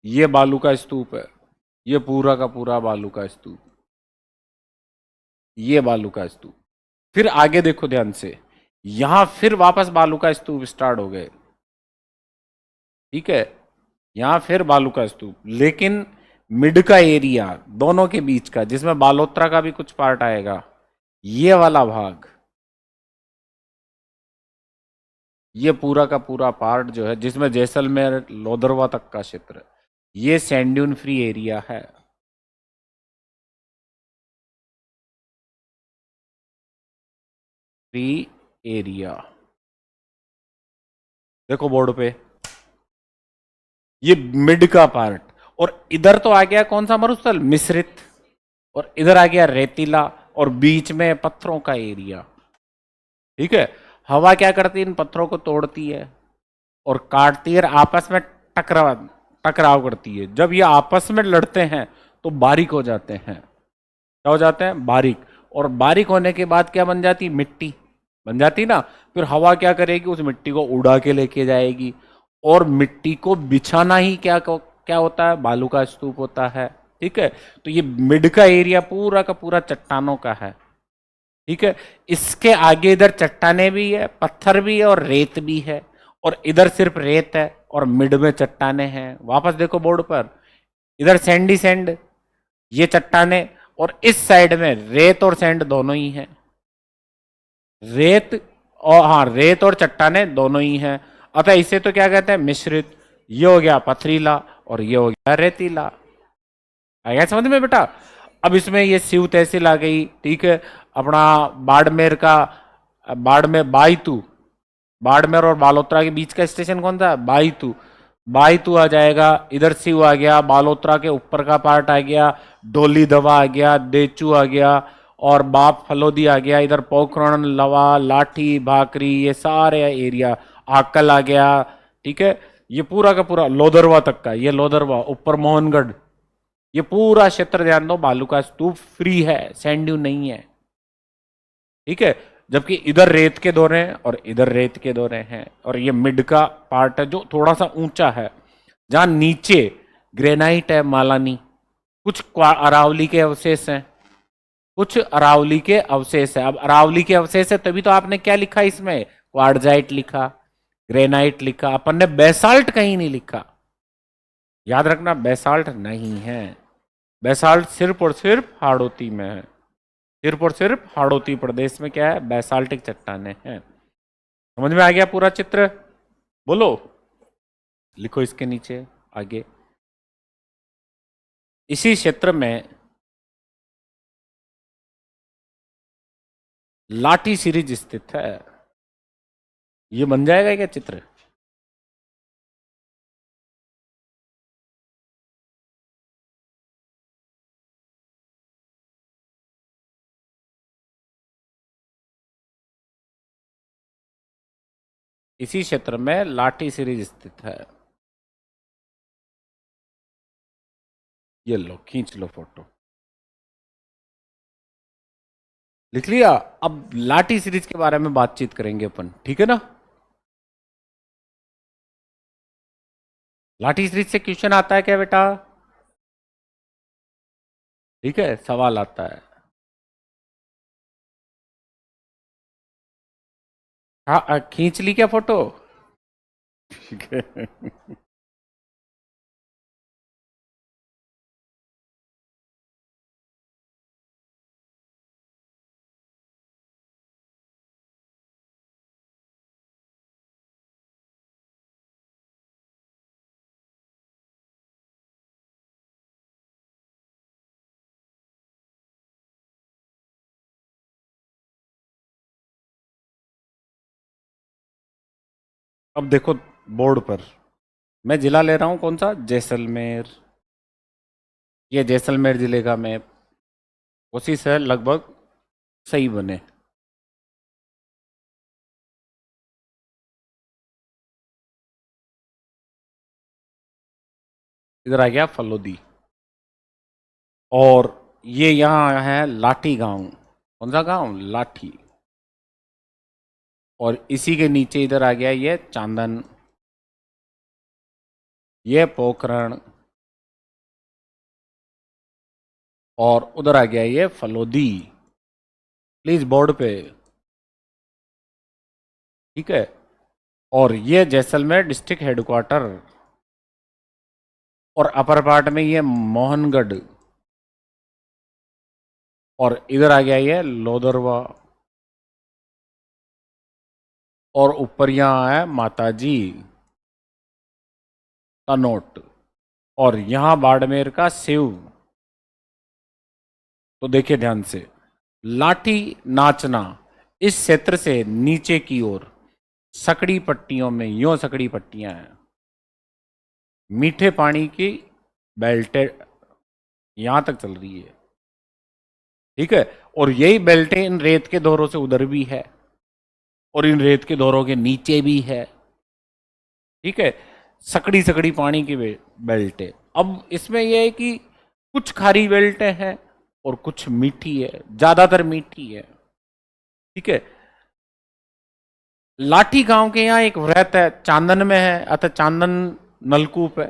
ये बालू का स्तूप है, ये पूरा का पूरा बालू का स्तूप, ये बालू का स्तूप। फिर आगे देखो ध्यान से, यहां फिर वापस बालू का स्तूप स्टार्ट हो गए। ठीक है, यहां फिर बालू का स्तूप, लेकिन मिड का एरिया दोनों के बीच का, जिसमें बालोत्रा का भी कुछ पार्ट आएगा, ये वाला भाग, ये पूरा का पूरा पार्ट जो है, जिसमें जैसलमेर लोदरवा तक का क्षेत्र, ये सैंड ड्यून फ्री एरिया है। फ्री एरिया, देखो बोर्ड पे ये मिड का पार्ट, और इधर तो आ गया कौन सा मरुस्थल, मिश्रित, और इधर आ गया रेतीला, और बीच में पत्थरों का एरिया। ठीक है, हवा क्या करती है, इन पत्थरों को तोड़ती है और काटती है, आपस में टकराव टकराव करती है। जब ये आपस में लड़ते हैं तो बारीक हो जाते हैं। क्या हो जाते हैं, बारीक। और बारीक होने के बाद क्या बन जाती, मिट्टी बन जाती ना। फिर हवा क्या करेगी, उस मिट्टी को उड़ा के लेके जाएगी, और मिट्टी को बिछाना ही क्या होता है, बालू का स्तूप होता है। ठीक है, तो ये मिड का एरिया पूरा का पूरा चट्टानों का है। ठीक है, इसके आगे इधर चट्टाने भी है, पत्थर भी है, और रेत भी है, और इधर सिर्फ रेत है, और मिड में चट्टाने हैं। वापस देखो बोर्ड पर, इधर सैंडी सैंड, ये चट्टाने, और इस साइड में रेत और सैंड दोनों ही हैं। रेत और, हाँ, रेत और चट्टाने दोनों ही हैं। अतः इसे तो क्या कहते हैं, मिश्रित। ये हो गया पथरीला, और ये हो गया रेतीला। आया समझ में बेटा। अब इसमें ये शिव तहसील आ गई। ठीक है, अपना बाड़मेर का, बाड़मेर बाईतू, बाड़मेर और बालोतरा के बीच का स्टेशन कौन सा, बाईतू। बाईतू आ जाएगा, इधर शिव आ गया, बालोतरा के ऊपर का पार्ट आ गया, डोली दवा आ गया, देचू आ गया, और बाप फलोदी आ गया, इधर पोखरण, लवा, लाठी, भाकरी, ये सारे एरिया, आकल आ गया। ठीक है, ये पूरा का पूरा लोदरवा तक का, ये लोदरवा, ऊपर मोहनगढ़, ये पूरा क्षेत्र ध्यान दो, बालू का स्तूप फ्री है, सैंड ड्यून नहीं है। ठीक है, जबकि इधर रेत के दौरे हैं और इधर रेत के दौरे हैं, और ये मिड का पार्ट है जो थोड़ा सा ऊंचा है, जहां नीचे ग्रेनाइट है, मालानी, कुछ अरावली के अवशेष हैं, कुछ अरावली के अवशेष है। अब अरावली के अवशेष है तभी तो आपने क्या लिखा इसमें, क्वार्टजाइट लिखा, ग्रेनाइट लिखा, अपन ने बेसाल्ट कहीं नहीं लिखा। याद रखना, बेसाल्ट नहीं है, बेसाल्ट सिर्फ और सिर्फ हाड़ौती में है, सिर्फ और सिर्फ हाड़ौती प्रदेश में क्या है, बैसाल्टिक चट्टाने हैं। समझ में आ गया पूरा चित्र, बोलो, लिखो इसके नीचे आगे। इसी क्षेत्र में लाठी सीरीज स्थित है। ये बन जाएगा क्या चित्र, इसी क्षेत्र में लाठी सीरीज स्थित है। ये लो, खींच लो फोटो, लिख लिया। अब लाठी सीरीज के बारे में बातचीत करेंगे अपन, ठीक है ना। लाठी सीरीज से क्वेश्चन आता है क्या बेटा, ठीक है, सवाल आता है। हाँ, खींच ली क्या फोटो, ठीक है। अब देखो बोर्ड पर, मैं जिला ले रहा हूं कौन सा, जैसलमेर। ये जैसलमेर जिले का मैप, उसी से लगभग सही बने। इधर आ गया फलोदी, और ये यहाँ है लाठी गांव। कौन सा गांव, लाठी। और इसी के नीचे इधर आ गया ये चांदन, ये पोखरण, और उधर आ गया ये फलोदी। प्लीज बोर्ड पे, ठीक है। और ये जैसलमेर डिस्ट्रिक्ट हेडक्वार्टर, और अपर पार्ट में ये मोहनगढ़, और इधर आ गया ये लोदरवा, और ऊपर यहाँ है माताजी तनोट, और यहां बाड़मेर का शिव। तो देखिए ध्यान से, लाठी नाचना, इस क्षेत्र से नीचे की ओर सकड़ी पट्टियों में यो सकड़ी पट्टियां हैं, मीठे पानी की बेल्टें यहां तक चल रही है। ठीक है, और यही बेल्टें इन रेत के दौरों से उधर भी है और इन रेत के दौरों के नीचे भी है। ठीक है, सकड़ी सकड़ी पानी की बेल्टें। अब इसमें यह है कि कुछ खारी बेल्टें हैं और कुछ मीठी है, ज्यादातर मीठी है। ठीक है, लाठी गांव के यहाँ एक व्रत है, चांदन में है, अतः चांदन नलकूप है।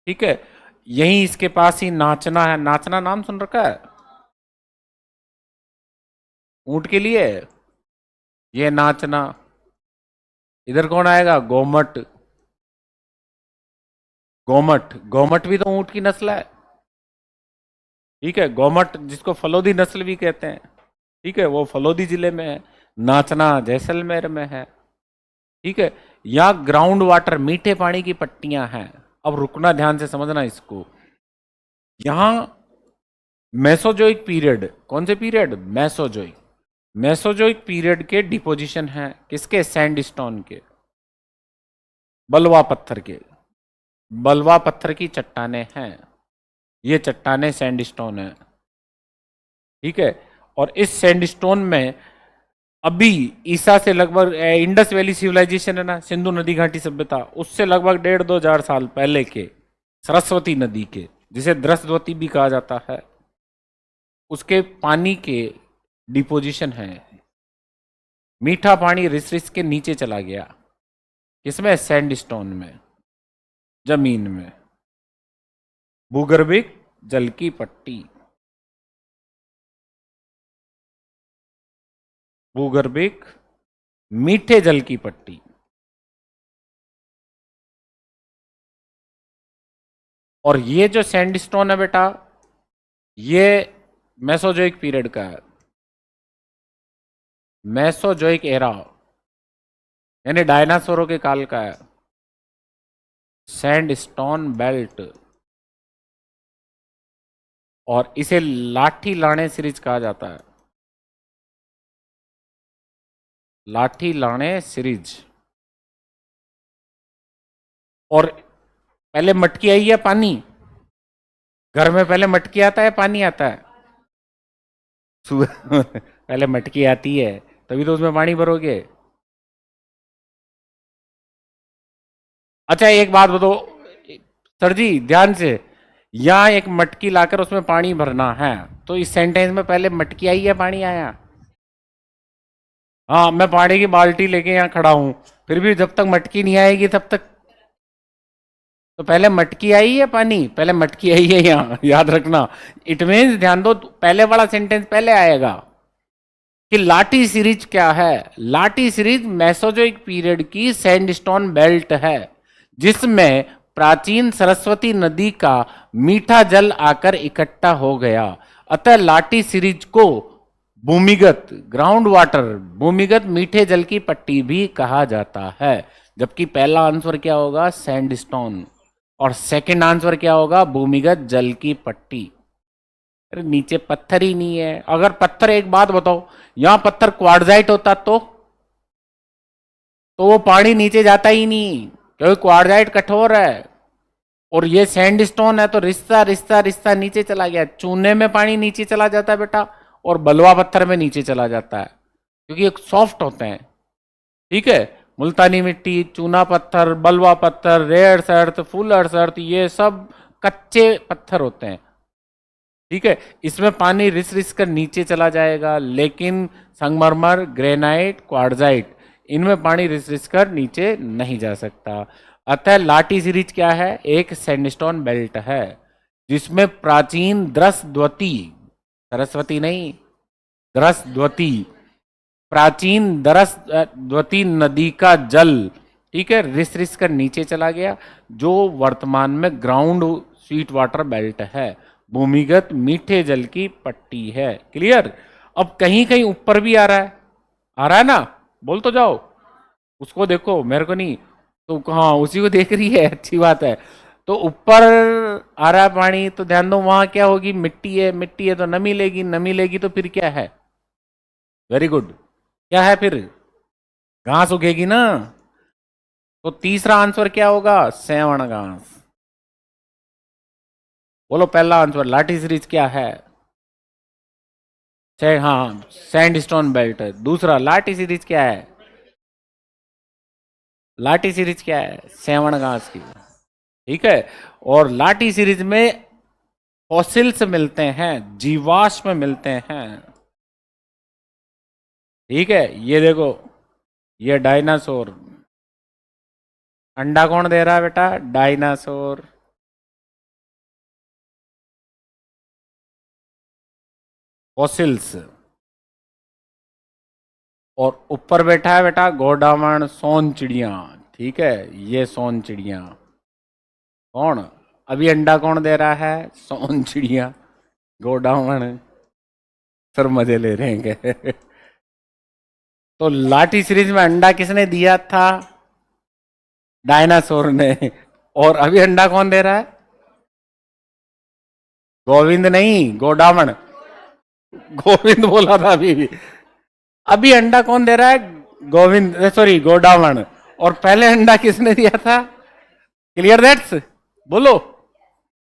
ठीक है, यहीं इसके पास ही नाचना है। नाचना नाम सुन रखा है? ऊंट के लिए ये नाचना। इधर कौन आएगा? गोमट। गोमट, गोमट भी तो ऊंट की नस्ल है। ठीक है, गोमट जिसको फलोदी नस्ल भी कहते हैं। ठीक है, वो फलोदी जिले में है। नाचना जैसलमेर में है। ठीक है, यहां ग्राउंड वाटर मीठे पानी की पट्टियां हैं। अब रुकना, ध्यान से समझना इसको। यहां मेसोजोइक पीरियड, कौन से पीरियड? मेसोजोइक। मेसोजोइक पीरियड के डिपोजिशन है। किसके? सैंडस्टोन के, बलवा पत्थर के। बलवा पत्थर की चट्टानें हैं। ये चट्टानें सैंडस्टोन है। ठीक है, और इस सैंडस्टोन में अभी ईसा से लगभग इंडस वैली सिविलाइजेशन है ना, सिंधु नदी घाटी सभ्यता, उससे लगभग 1,500-2,000 साल पहले के सरस्वती नदी के, जिसे द्रस्वती भी कहा जाता है, उसके पानी के डिपोजिशन है। मीठा पानी रिस रिस के नीचे चला गया। किसमें? सैंडस्टोन में, जमीन में। भूगर्भिक जल की पट्टी, भूगर्भिक मीठे जल की पट्टी। और ये जो सैंडस्टोन है बेटा, ये मेसोजोइक पीरियड का है, मेसोजोइक एरा, यानी डायनासोरों के काल का है। सैंडस्टोन बेल्ट, और इसे लाठी लाणे सीरीज कहा जाता है। लाठी लाणे सीरीज। और पहले मटकी आई है पानी? घर में पहले मटकी आता है, पानी आता है? पहले मटकी आती है, तभी तो उसमें पानी भरोगे। अच्छा एक बात बताओ सर जी, ध्यान से। यहां एक मटकी लाकर उसमें पानी भरना है, तो इस सेंटेंस में पहले मटकी आई या पानी आया? हाँ, मैं पानी की बाल्टी लेके यहाँ खड़ा हूं, फिर भी जब तक मटकी नहीं आएगी तब तक तो पहले मटकी आई या पानी? पहले मटकी आई है यहाँ, याद रखना। इट मीन्स, ध्यान दो, पहले वाला सेंटेंस पहले आएगा कि लाठी सीरीज क्या है। लाठी सीरीज मेसोजोइक पीरियड की सैंडस्टोन बेल्ट है, जिसमें प्राचीन सरस्वती नदी का मीठा जल आकर इकट्ठा हो गया। अतः लाठी सीरीज को भूमिगत, ग्राउंड वाटर, भूमिगत मीठे जल की पट्टी भी कहा जाता है। जबकि पहला आंसर क्या होगा? सैंडस्टोन। और सेकंड आंसर क्या होगा? भूमिगत जल की पट्टी। अरे नीचे पत्थर ही नहीं है। अगर पत्थर, एक बात बताओ, यहां पत्थर क्वार्टजाइट होता तो वो पानी नीचे जाता ही नहीं, क्योंकि क्वार्टजाइट कठोर है। और ये सैंडस्टोन है तो रिश्ता रिश्ता रिश्ता नीचे चला गया। चूने में पानी नीचे चला जाता है बेटा, और बलुआ पत्थर में नीचे चला जाता है, क्योंकि एक सॉफ्ट होते हैं। ठीक है, मुल्तानी मिट्टी, चूना पत्थर, बलुआ पत्थर, रेयर्स अर्थ, फुल अर्थ, ये सब कच्चे पत्थर होते हैं। ठीक है, इसमें पानी रिस रिस कर नीचे चला जाएगा, लेकिन संगमरमर, ग्रेनाइट, क्वार्टजाइट, इनमें पानी रिस रिस कर नीचे नहीं जा सकता। अतः लाठी सीरीज क्या है? एक सैंडस्टोन बेल्ट है, जिसमें प्राचीन द्रस्वती, सरस्वती नहीं, द्रस्वती, प्राचीन द्रस्वती नदी का जल, ठीक है, रिस रिस कर नीचे चला गया, जो वर्तमान में ग्राउंड स्वीट वाटर बेल्ट है, भूमिगत मीठे जल की पट्टी है। क्लियर? अब कहीं कहीं ऊपर भी आ रहा है, आ रहा है ना? बोल तो जाओ, उसको देखो, मेरे को नहीं। तो हाँ, उसी को देख रही है, अच्छी बात है। तो ऊपर आ रहा है पानी, तो ध्यान दो, वहां क्या होगी? मिट्टी है, मिट्टी है तो नमी लेगी, नमी लेगी तो फिर क्या है? वेरी गुड, क्या है फिर? घास उगेगी ना। तो तीसरा आंसर क्या होगा? सेवण घास। बोलो पहला आंसर लाठी सीरीज क्या है? हाँ, सैंडस्टोन बेल्ट है। दूसरा लाठी सीरीज क्या है? लाठी सीरीज क्या है? सेवण घास की। ठीक है। और लाठी सीरीज में फॉसिल्स मिलते हैं, जीवाश्म मिलते हैं। ठीक है, ये देखो, ये डायनासोर। अंडा कौन दे रहा है बेटा? डायनासोर। फॉसिल्स। और ऊपर बैठा है बेटा गोडावण सोन चिड़िया। ठीक है, ये सोन चिड़िया। कौन? अभी अंडा कौन दे रहा है? सोन चिड़िया। गोडावण। सर मजे ले रहे हैं क्या? तो लाठी सीरीज में अंडा किसने दिया था? डायनासोर ने। और अभी अंडा कौन दे रहा है? गोविंद नहीं, गोडावण। गोविंद बोला था अभी भी। अभी अंडा कौन दे रहा है? गोविंद, सॉरी गोडावण। और पहले अंडा किसने दिया था? Clear that's? बोलो।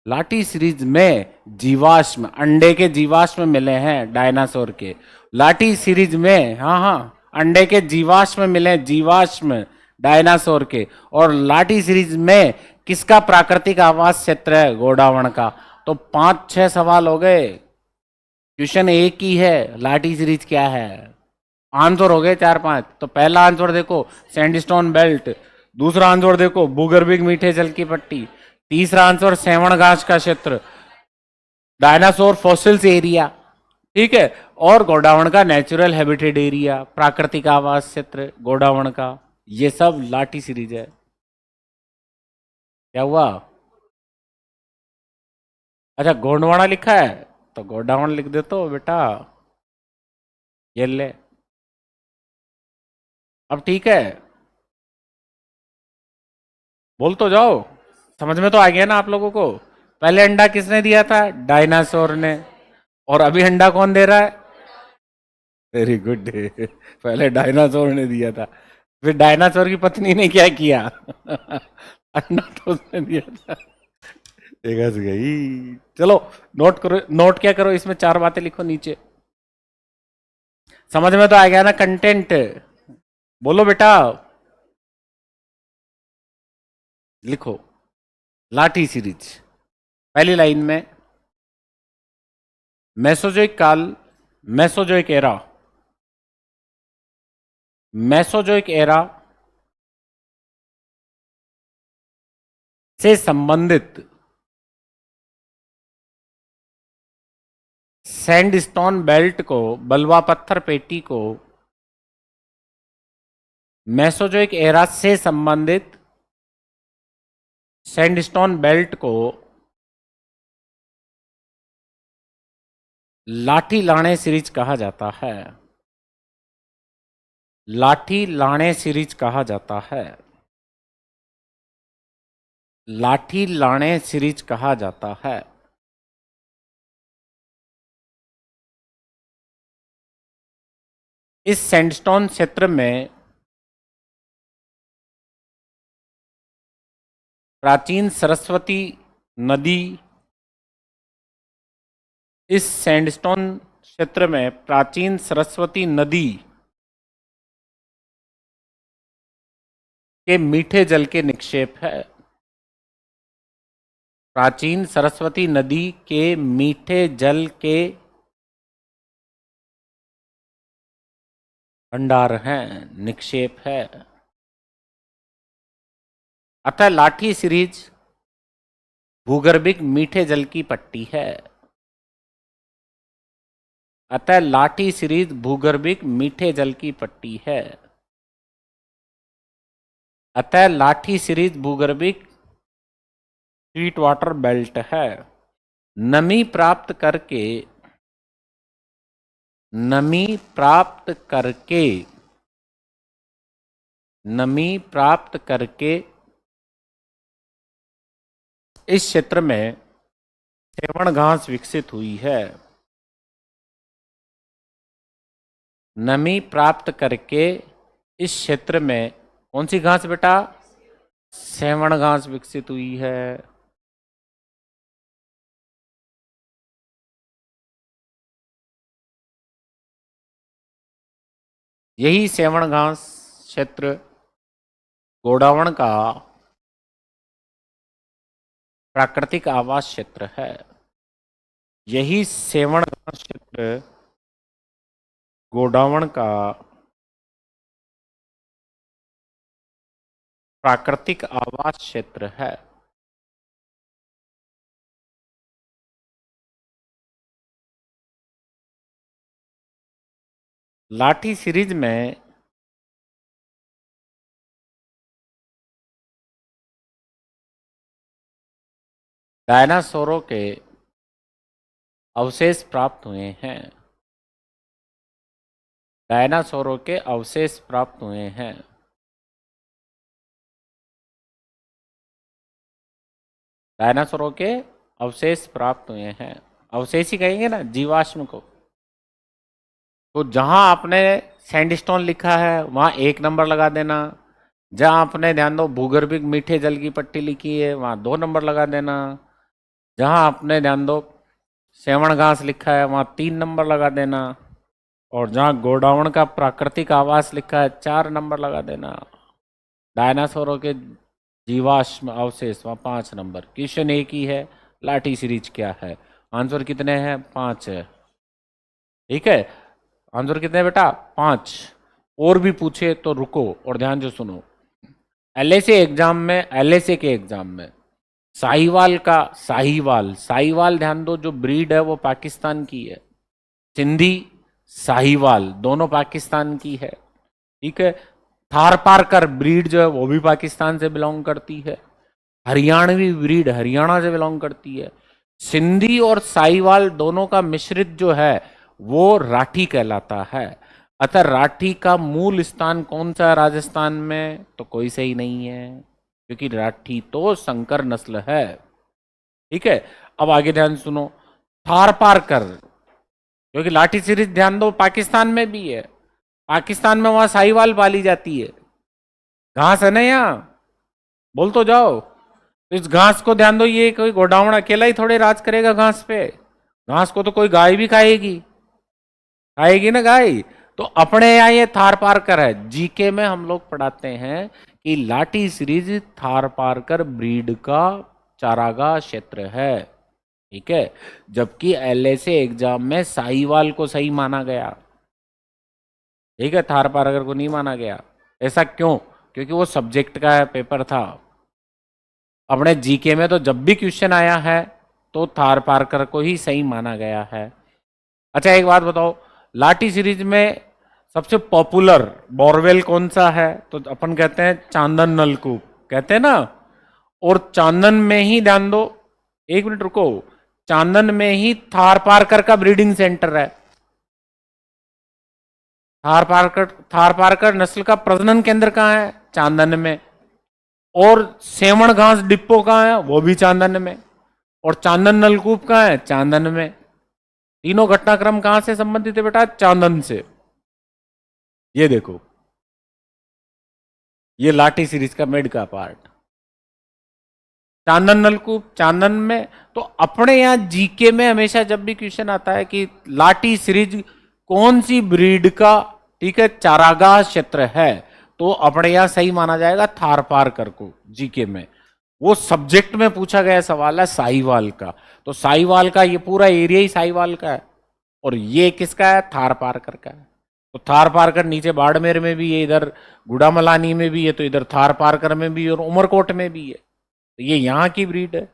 लाठी सीरीज में जीवाश्म, अंडे के जीवाश्म मिले हैं डायनासोर के। लाठी सीरीज में, हाँ हाँ, अंडे के जीवाश्म मिले, जीवाश्म डायनासोर के। और लाठी सीरीज में किसका प्राकृतिक आवास क्षेत्र है? गोडावण का। तो 5-6 सवाल हो गए। क्वेश्चन एक ही है, लाठी सीरीज क्या है। आंसर हो गए 4-5। तो पहला आंसर देखो सैंडस्टोन बेल्ट। दूसरा आंसर देखो भूगर्भिक मीठे जल की पट्टी। तीसरा आंसर सेवण घास का क्षेत्र, डायनासोर फॉसिल्स एरिया। ठीक है। और गोडावण का नेचुरल हैबिटेट एरिया, प्राकृतिक आवास क्षेत्र गोडावण का। ये सब लाठी सीरीज है। क्या हुआ? अच्छा, गोंडवाना लिखा है तो गोडावण लिख दे तो बेटा। ये ले। अब ठीक है, बोल तो जाओ। समझ में तो आ गया ना आप लोगों को? पहले अंडा किसने दिया था? डायनासोर ने। और अभी अंडा कौन दे रहा है? Very good. पहले डायनासोर ने दिया था, फिर डायनासोर की पत्नी ने क्या किया? अंडा तो उसने दिया था। एक हंस गई। चलो, नोट करो। नोट क्या करो, इसमें 4 बातें लिखो नीचे। समझ में तो आ गया ना कंटेंट? बोलो बेटा। लिखो लाठी सीरीज। पहली लाइन में मेसोजोइक काल, मेसोजोइक एरा, मेसोजोइक एरा से संबंधित सैंडस्टोन बेल्ट को, बलुआ पत्थर पेटी को, मेसोजोइक एरा से संबंधित सैंडस्टोन बेल्ट को लाठी लाणे सीरीज कहा जाता है। लाठी लाणे सीरीज कहा जाता है। लाठी लाणे सीरीज कहा जाता है। इस सैंडस्टोन क्षेत्र में प्राचीन सरस्वती नदी, इस सैंडस्टोन क्षेत्र में प्राचीन सरस्वती नदी के मीठे जल के निक्षेप है। प्राचीन सरस्वती नदी के मीठे जल के भंडार हैं, निक्षेप है। अतः लाठी सीरीज भूगर्भिक मीठे जल की पट्टी है। अतः लाठी सीरीज भूगर्भिक मीठे जल की पट्टी है। अतः लाठी सीरीज भूगर्भिक स्वीट वाटर बेल्ट है। नमी प्राप्त करके, नमी प्राप्त करके, नमी प्राप्त करके इस क्षेत्र में सेवण घास विकसित हुई है। नमी प्राप्त करके इस क्षेत्र में कौन सी घास बेटा? सेवण घास विकसित हुई है। यही सेवण घास क्षेत्र गोडावण का प्राकृतिक आवास क्षेत्र है। यही सेवण घास क्षेत्र गोडावण का प्राकृतिक आवास क्षेत्र है। लाठी सीरीज में डायनासोरों के अवशेष प्राप्त हुए हैं। डायनासोरों के अवशेष प्राप्त हुए हैं। डायनासोरों के अवशेष प्राप्त हुए हैं। अवशेष ही कहेंगे ना, जीवाश्म को। तो जहां आपने सैंडस्टोन लिखा है वहां 1 नंबर लगा देना। जहां आपने ध्यान दो भूगर्भिक मीठे जल की पट्टी लिखी है वहां 2 नंबर लगा देना। जहां आपने ध्यान दो सेवण घास लिखा है वहां 3 नंबर लगा देना। और जहां गोडावण का प्राकृतिक आवास लिखा है 4 नंबर लगा देना। डायनासोरों के जीवाश्म अवशेष वहां 5 नंबर। क्वेश्चन एक ही है, लाठी सीरीज क्या है? आंसर कितने हैं? 5 है। ठीक है, आंसर कितने बेटा? 5। और भी पूछे तो रुको और ध्यान से सुनो। एलएसए एग्जाम में, एलएसए के एग्जाम में साहिवाल का, साहिवाल, साहिवाल ध्यान दो, जो ब्रीड है वो पाकिस्तान की है। सिंधी, साहिवाल दोनों पाकिस्तान की है। ठीक है, थारपारकर ब्रीड जो है वो भी पाकिस्तान से बिलोंग करती है। हरियाणवी ब्रीड हरियाणा से बिलोंग करती है। सिंधी और साहिवाल दोनों का मिश्रित जो है वो राठी कहलाता है। अतः राठी का मूल स्थान कौन सा है राजस्थान में? तो कोई सही नहीं है, क्योंकि राठी तो संकर नस्ल है। ठीक है, अब आगे ध्यान सुनो। थारपारकर, क्योंकि लाठी सीरीज ध्यान दो पाकिस्तान में भी है। पाकिस्तान में वहां साहिवाल पाली जाती है। घास है ना यहाँ, बोल तो जाओ। तो इस घास को ध्यान दो, ये कोई गोडाउन अकेला ही थोड़े राज करेगा घास पे। घास को तो कोई गाय भी खाएगी, खाएगी ना गाय। तो अपने यहाँ ये थार पारकर है। जीके में हम लोग पढ़ाते हैं कि लाठी सीरीज थार पारकर ब्रीड का चारागाह क्षेत्र है। ठीक है, जबकि एलएसए एग्जाम में साहिवाल को सही माना गया। ठीक है, थार पारकर को नहीं माना गया। ऐसा क्यों? क्योंकि वो सब्जेक्ट का पेपर था। अपने जीके में तो जब भी क्वेश्चन आया है तो थार पारकर को ही सही माना गया है। अच्छा एक बात बताओ, लाठी सीरीज में सबसे पॉपुलर बोरवेल कौन सा है? तो अपन कहते हैं चांदन नलकूप, कहते हैं ना। और चांदन में ही ध्यान दो, 1 मिनट रुको, चांदन में ही थार पारकर का ब्रीडिंग सेंटर है। थार पारकर नस्ल का प्रजनन केंद्र कहाँ है? चांदन में। और सेवण घास डिपो कहाँ है? वो भी चांदन में। और चांदन नलकूप कहाँ है? चांदन में। तीनों घटनाक्रम कहां से संबंधित है बेटा? चांदन से। ये देखो, ये लाठी सीरीज का मेड का पार्ट, चांदन नलकूप चांदन में। तो अपने यहां जीके में हमेशा जब भी क्वेश्चन आता है कि लाठी सीरीज कौन सी ब्रीड का, ठीक है, चारागाह क्षेत्र है, तो अपने यहां सही माना जाएगा थार पारकर को। जीके में वो सब्जेक्ट में पूछा गया सवाल है साहिवाल का। तो साहिवाल का ये पूरा एरिया ही साहिवाल का है। और ये किसका है? थार पारकर का है। तो थार पारकर नीचे बाड़मेर में भी है, इधर गुड़ामलानी में भी है, तो इधर थार पारकर में भी और उमरकोट में भी है। तो ये यहाँ की ब्रीड है।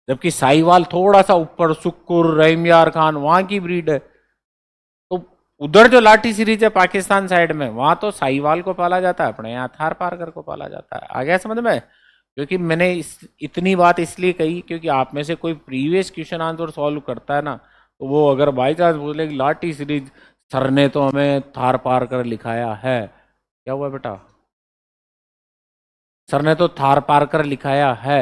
जबकि साहिवाल थोड़ा सा ऊपर सुक्कुर, रहीमयार खान वहां की ब्रीड है। तो उधर जो लाठी सीरीज है पाकिस्तान साइड में, वहां तो साहिवाल को पाला जाता है, अपने यहाँ थार पारकर को पाला जाता है। आ गया समझ में? क्योंकि मैंने इतनी बात इसलिए कही क्योंकि आप में से कोई प्रीवियस क्वेश्चन आंसर सॉल्व करता है ना, तो वो अगर बाई चांस बोले कि लाठी सीरीज सर ने तो हमें थार पार कर लिखाया है, क्या हुआ बेटा? सर ने तो थार पार कर लिखाया है,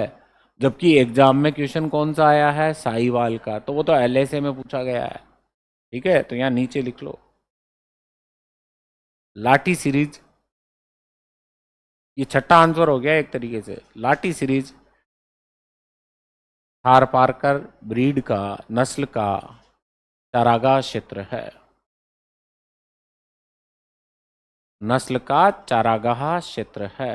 जबकि एग्जाम में क्वेश्चन कौन सा आया है? साहिवाल का। तो वो तो एलएसए में पूछा गया है। ठीक है, तो यहाँ नीचे लिख लो। लाठी सीरीज, ये छठा आंसर हो गया एक तरीके से। लाठी सीरीज थार पारकर ब्रीड का, नस्ल का चारागाह क्षेत्र है। नस्ल का चारागाह क्षेत्र है।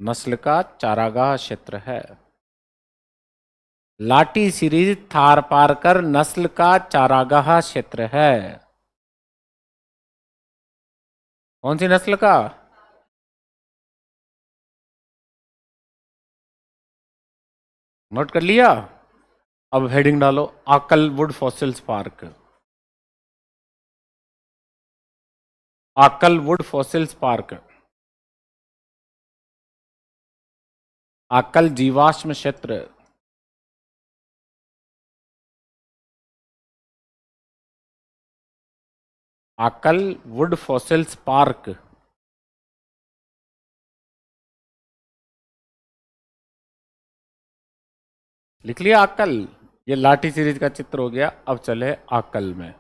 नस्ल का चारागाह क्षेत्र है। लाठी सीरीज थार पारकर नस्ल का चारागाह क्षेत्र है। कौन सी नस्ल का? नोट कर लिया? अब हेडिंग डालो, Akal wood fossils park. Akal wood fossils park. आकल जीवाश्म क्षेत्र। Akal wood fossils park. लिख लिया आकल? ये लाठी सीरीज का चित्र हो गया। अब चले आकल में।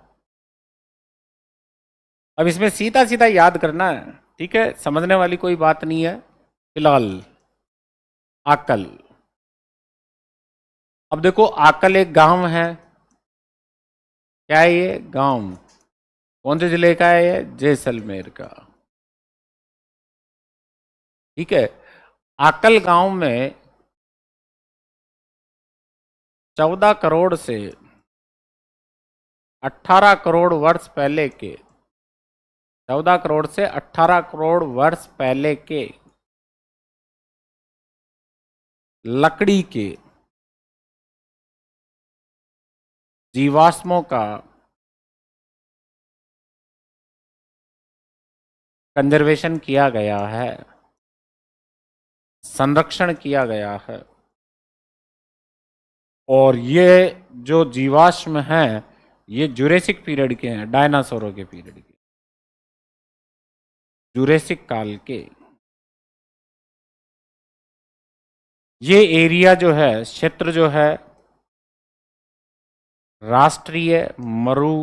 अब इसमें सीधा सीधा याद करना है, ठीक है, समझने वाली कोई बात नहीं है फिलहाल। आकल, अब देखो आकल एक गांव है। क्या है ये गांव? कौन से जिले का है ये? जैसलमेर का। ठीक है। आकल गांव में 14 करोड़ से 18 करोड़ वर्ष पहले के, 14 करोड़ से 18 करोड़ वर्ष पहले के लकड़ी के जीवाश्मों का कंजर्वेशन किया गया है, संरक्षण किया गया है। और ये जो जीवाश्म हैं ये जुरेसिक पीरियड के हैं, डायनासोरों के पीरियड के, जुरेसिक काल के। ये एरिया जो है, क्षेत्र जो है, राष्ट्रीय मरु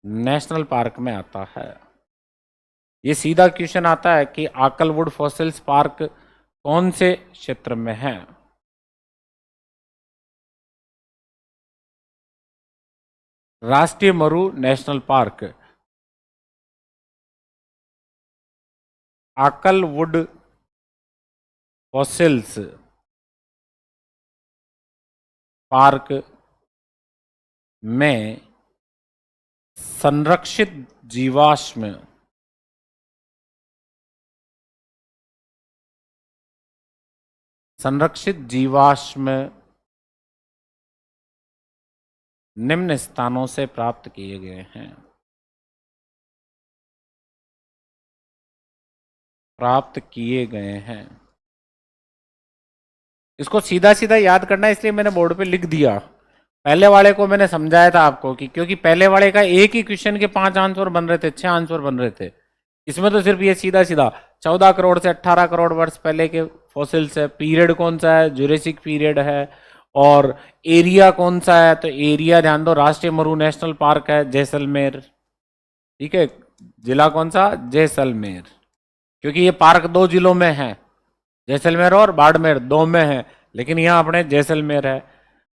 नेशनल पार्क में आता है। ये सीधा क्वेश्चन आता है कि आकलवुड फॉसिल्स पार्क कौन से क्षेत्र में है? राष्ट्रीय मरु national park. Akal wood fossils park में संरक्षित जीवाश्म निम्न स्थानों से प्राप्त किए गए हैं। प्राप्त किए गए हैं। इसको सीधा सीधा याद करना है, इसलिए मैंने बोर्ड पे लिख दिया। पहले वाले को मैंने समझाया था आपको कि क्योंकि पहले वाले का एक ही क्वेश्चन के 5 आंसर बन रहे थे, 6 आंसर बन रहे थे। इसमें तो सिर्फ ये सीधा सीधा 14 करोड़ से 18 करोड़ वर्ष पहले के फॉसिल्स है। पीरियड कौन सा है? जुरेसिक पीरियड है। और एरिया कौन सा है? तो एरिया ध्यान दो, राष्ट्रीय मरु नेशनल पार्क है जैसलमेर। ठीक है, जिला कौन सा? जैसलमेर। क्योंकि ये पार्क 2 जिलों में है, जैसलमेर और बाड़मेर, 2 में है, लेकिन यहाँ अपने जैसलमेर है।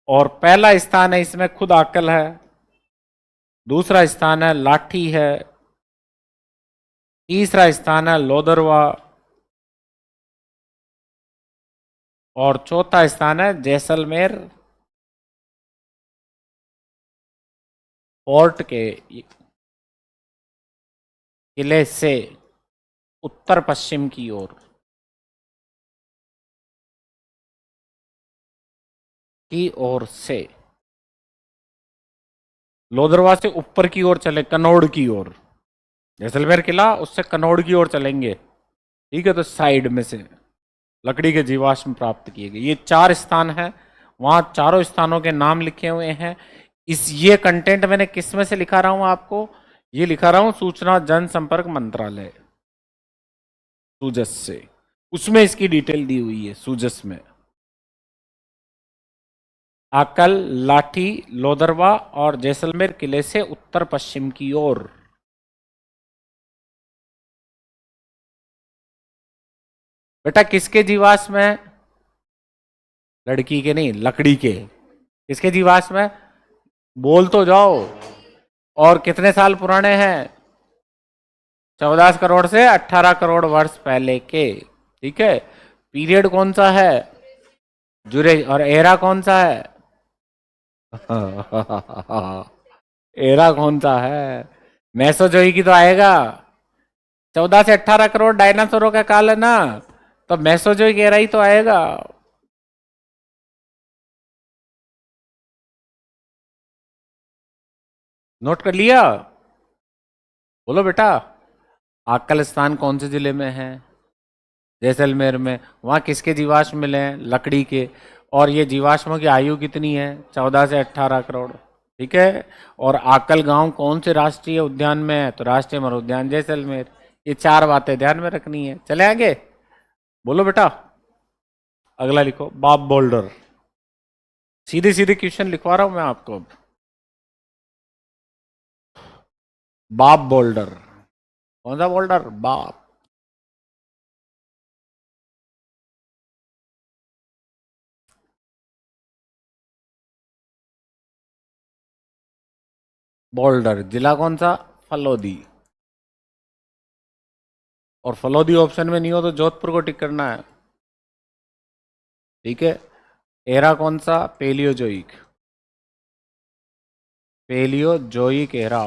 और पहला स्थान है इसमें खुद आकल है, दूसरा स्थान है लाठी है, तीसरा स्थान है लोदरवा, और चौथा स्थान है जैसलमेर फोर्ट के किले से उत्तर पश्चिम की ओर से। लोदरवा से ऊपर की ओर चले, कनौड़ की ओर। जैसलमेर किला, उससे कनौड़ की ओर चलेंगे। ठीक है, तो साइड में से लकड़ी के जीवाश्म प्राप्त किए गए। ये 4 स्थान है, वहां चारों स्थानों के नाम लिखे हुए हैं। ये कंटेंट मैंने किस में से लिखा रहा हूं आपको? ये लिखा रहा हूं सूचना जनसंपर्क मंत्रालय, सूजस से। उसमें इसकी डिटेल दी हुई है, सूजस में। आकल, लाठी, लोदरवा और जैसलमेर किले से उत्तर पश्चिम की ओर। बेटा किसके जीवाश्म में? लड़की के नहीं, लकड़ी के। किसके जीवाश्म में? बोल तो जाओ। और कितने साल पुराने हैं? 14 करोड़ से 18 करोड़ वर्ष पहले के। ठीक है। पीरियड कौन सा है? जुरे। और एरा कौन सा है? एरा कौन सा है? मेसोजोइक ही तो आएगा। 14 से 18 करोड़ डायनासोरों का काल है ना, तो मेसोजोइक एरा ही तो आएगा। नोट कर लिया? बोलो बेटा। आकल स्थान कौन से जिले में है? जैसलमेर में। वहां किसके जीवाश्म मिले हैं? लकड़ी के। और ये जीवाश्मों की आयु कितनी है? 14 से 18 करोड़। ठीक है। और आकल गांव कौन से राष्ट्रीय उद्यान में है? तो राष्ट्रीय मरुद्यान जैसलमेर। ये चार बातें ध्यान में रखनी है। चले आगे। बोलो बेटा। अगला लिखो, बाप बोल्डर। सीधे सीधे क्वेश्चन लिखवा रहा हूं मैं आपको अब। बाप बोल्डर। कौन सा बोल्डर? बाप। बोल्डर। जिला कौन सा? फलोदी। और फलोदी ऑप्शन में नहीं हो तो जोधपुर को टिक करना है। ठीक है। एरा कौन सा? पेलियोजोइक। Paleozoic era.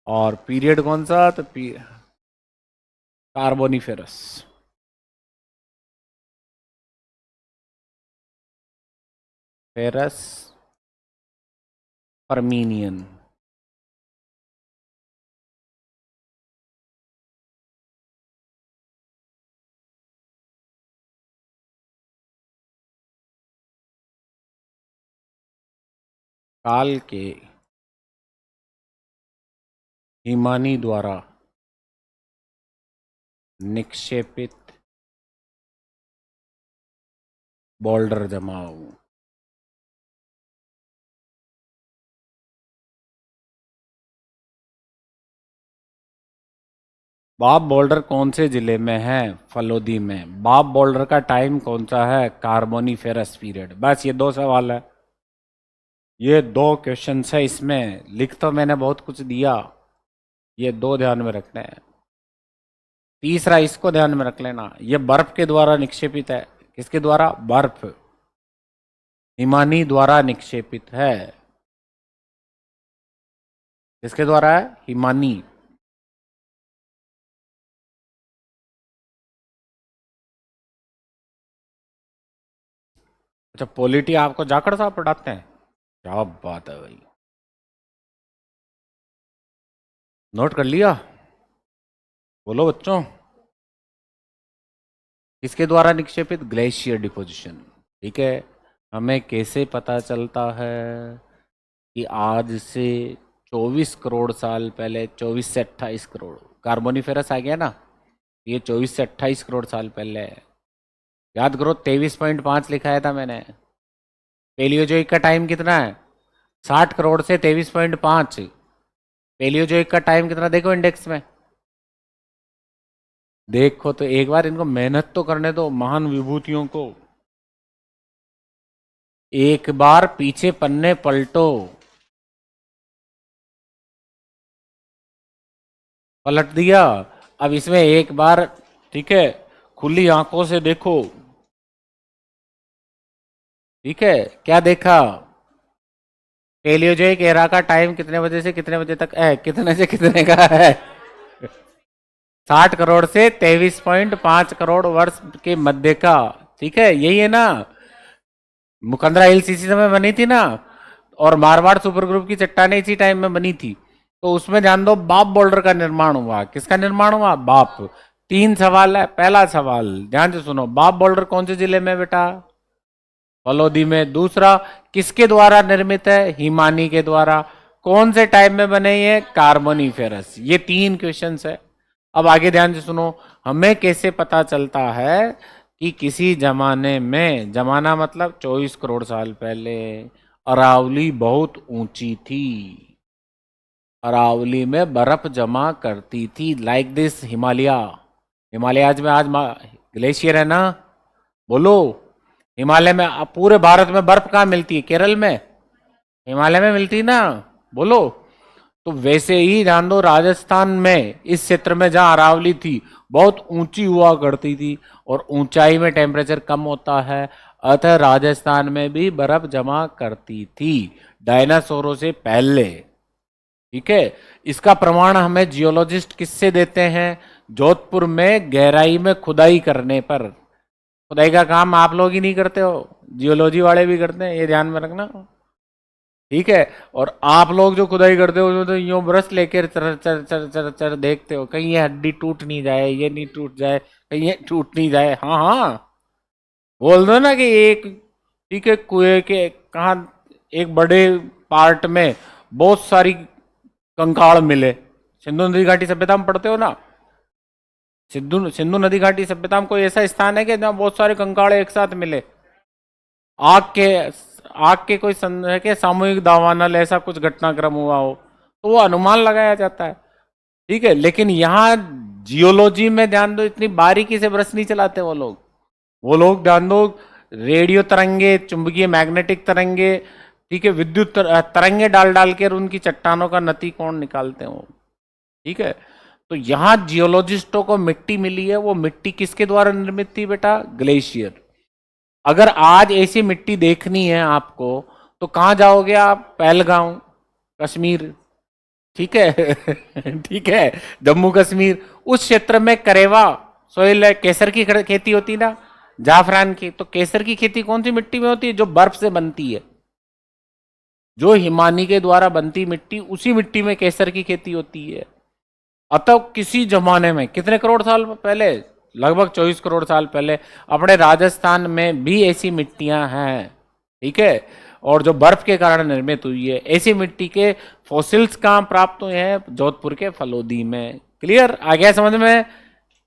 और पीरियड कौन सा? तो कार्बोनिफेरस। फेरस। परमीनियन। काल के हिमानी द्वारा निक्षेपित बोल्डर जमाव। बाप बोल्डर कौन से जिले में है? फलोदी में। बाप बोल्डर का टाइम कौन सा है? Carboniferous period. बस ये दो सवाल है। ये दो क्वेश्चन है इसमें। लिख तो मैंने बहुत कुछ दिया, ये दो ध्यान में रखने हैं। तीसरा इसको ध्यान में रख लेना, ये बर्फ के द्वारा निक्षेपित है। किसके द्वारा? बर्फ। हिमानी द्वारा निक्षेपित है। किसके द्वारा है? हिमानी। अच्छा, पॉलिटी आपको जाखड़ साहब पढ़ाते हैं? क्या बात है भाई। नोट कर लिया? बोलो बच्चों। किसके द्वारा निक्षेपित? Glacier deposition. ठीक है। हमें कैसे पता चलता है कि आज से 24 करोड़ साल पहले, 24 से 28 करोड़, कार्बोनिफेरस आ गया ना, ये 24 से 28 करोड़ साल पहले है। याद करो, 23.5 लिखाया था मैंने। पेलियोजोइक का टाइम कितना है? 60 करोड़ से 23.5। पेलियोजोइक का टाइम कितना देखो इंडेक्स में। देखो तो एक बार इनको मेहनत तो करने दो, महान विभूतियों को। एक बार पीछे पन्ने पलटो। पलट दिया। अब इसमें एक बार, ठीक है, खुली आंखों से देखो। ठीक है। क्या देखा? पेलियोजोइक एरा का टाइम कितने बजे से कितने बजे तक है? कितने से कितने का है? 60 करोड़ से 23.5 करोड़ वर्ष के मध्य का। ठीक है, यही है ना। मुकंदरा हिल्स इसी समय बनी थी ना, और मारवाड़ सुपर ग्रुप की चट्टानें इसी टाइम में बनी थी। तो उसमें जान दो बाप बोल्डर का निर्माण हुआ। किसका निर्माण हुआ? बाप। तीन सवाल है। पहला सवाल ध्यान से सुनो, बाप बोल्डर कौन से जिले में बेटा? फलोदी में। दूसरा, किसके द्वारा निर्मित है? हिमानी के द्वारा। कौन से टाइम में बने ये? कार्बोनिफेरस। ये तीन क्वेश्चन है। अब आगे ध्यान से सुनो, हमें कैसे पता चलता है कि किसी जमाने में, जमाना मतलब 24 करोड़ साल पहले, अरावली बहुत ऊंची थी। अरावली में बर्फ जमा करती थी, लाइक दिस हिमालय। हिमालयाज में आज ग्लेशियर है ना, बोलो। हिमालय में, अब पूरे भारत में बर्फ कहाँ मिलती है? केरल में, हिमालय में मिलती ना, बोलो। तो वैसे ही ध्यान दो, राजस्थान में इस क्षेत्र में जहां अरावली थी बहुत ऊंची हुआ करती थी, और ऊंचाई में टेम्परेचर कम होता है, अतः राजस्थान में भी बर्फ जमा करती थी डायनासोरों से पहले। ठीक है, इसका प्रमाण हमें जियोलॉजिस्ट किससे देते हैं? जोधपुर में गहराई में खुदाई करने पर। खुदाई का काम आप लोग ही नहीं करते हो, जियोलॉजी वाले भी करते हैं, ये ध्यान में रखना। ठीक है, और आप लोग जो खुदाई करते हो तो यूं ब्रश लेकर चर चर चर चर चर देखते हो, कहीं ये हड्डी टूट नहीं जाए, ये नहीं टूट जाए, कहीं ये टूट नहीं जाए। हाँ हाँ, बोल दो ना कि एक, ठीक है, कुएं के कहा एक बड़े पार्ट में बहुत सारी कंकाड़ मिले। सिंधु नदी घाटी सभ्यता में पढ़ते हो ना, सिंधु सिंधु नदी घाटी सभ्यता में कोई ऐसा स्थान है कि जहाँ बहुत सारे कंकाड़ एक साथ मिले? आग के, आग के कोई है कि सामूहिक दावानल ऐसा कुछ घटनाक्रम हुआ हो, तो वो अनुमान लगाया जाता है। ठीक है, लेकिन यहाँ जियोलॉजी में ध्यान दो, इतनी बारीकी से ब्रश नहीं चलाते वो लोग। वो लोग ध्यान दो, रेडियो तरंगे, चुंबकीय मैग्नेटिक तरंगे, ठीक है, विद्युत तरंगे डाल डाल कर उनकी चट्टानों का नति कोण निकालते हैं वो। ठीक है, तो यहाँ जियोलॉजिस्टों को मिट्टी मिली है, वो मिट्टी किसके द्वारा निर्मित थी बेटा? ग्लेशियर। अगर आज ऐसी मिट्टी देखनी है आपको, तो कहाँ जाओगे आप? पहलगांव, कश्मीर। ठीक है ठीक है, जम्मू कश्मीर, उस क्षेत्र में करेवा सोइल है, केसर की खेती होती ना, जाफरान की। तो केसर की खेती कौन सी मिट्टी में होती है? जो बर्फ से बनती है, जो हिमानी के द्वारा बनती मिट्टी, उसी मिट्टी में केसर की खेती होती है। अतः किसी जमाने में, कितने करोड़ साल पहले, लगभग 24 करोड़ साल पहले, अपने राजस्थान में भी ऐसी मिट्टियां हैं। ठीक है, और जो बर्फ के कारण निर्मित हुई है, ऐसी मिट्टी के फॉसिल्स कहाँ प्राप्त हुए हैं? जोधपुर के फलोदी में। क्लियर? आ गया समझ में?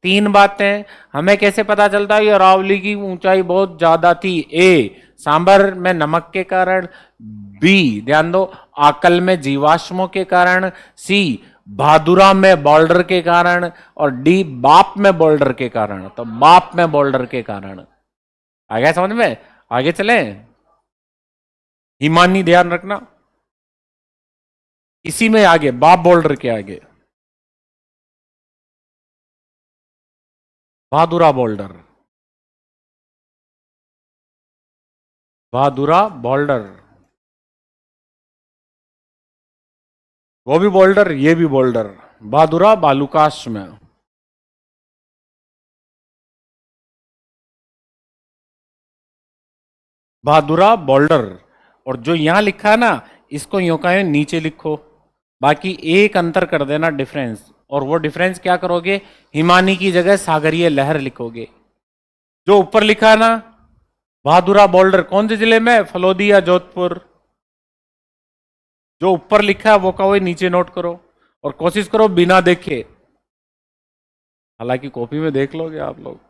तीन बातें हमें कैसे पता चलता है अरावली की ऊंचाई बहुत ज्यादा थी? ए, सांबर में नमक के कारण। बी, ध्यान दो, आकल में जीवाश्मों के कारण। सी, भादुरा में बोल्डर के कारण। और डी, बाप में बोल्डर के कारण। तो बाप में बोल्डर के कारण। आ गया समझ में? आगे चले। हिमानी ध्यान रखना, इसी में आगे, बाप बोल्डर के आगे भादुरा बोल्डर। भादुरा बोल्डर, वो भी बोल्डर, ये भी बोल्डर। भादुरा बालुकाश में। भादुरा बोल्डर। और जो यहां लिखा है ना, इसको यूं का यूं नीचे लिखो, बाकी एक अंतर कर देना, डिफरेंस। और वो डिफरेंस क्या करोगे? हिमानी की जगह सागरीय लहर लिखोगे। जो ऊपर लिखा है ना, भादुरा बोल्डर, कौन से जिले में? फलोदी या जोधपुर। जो ऊपर लिखा है वो का वही नीचे नोट करो, और कोशिश करो बिना देखे, हालांकि कॉपी में देख लोगे आप लोग।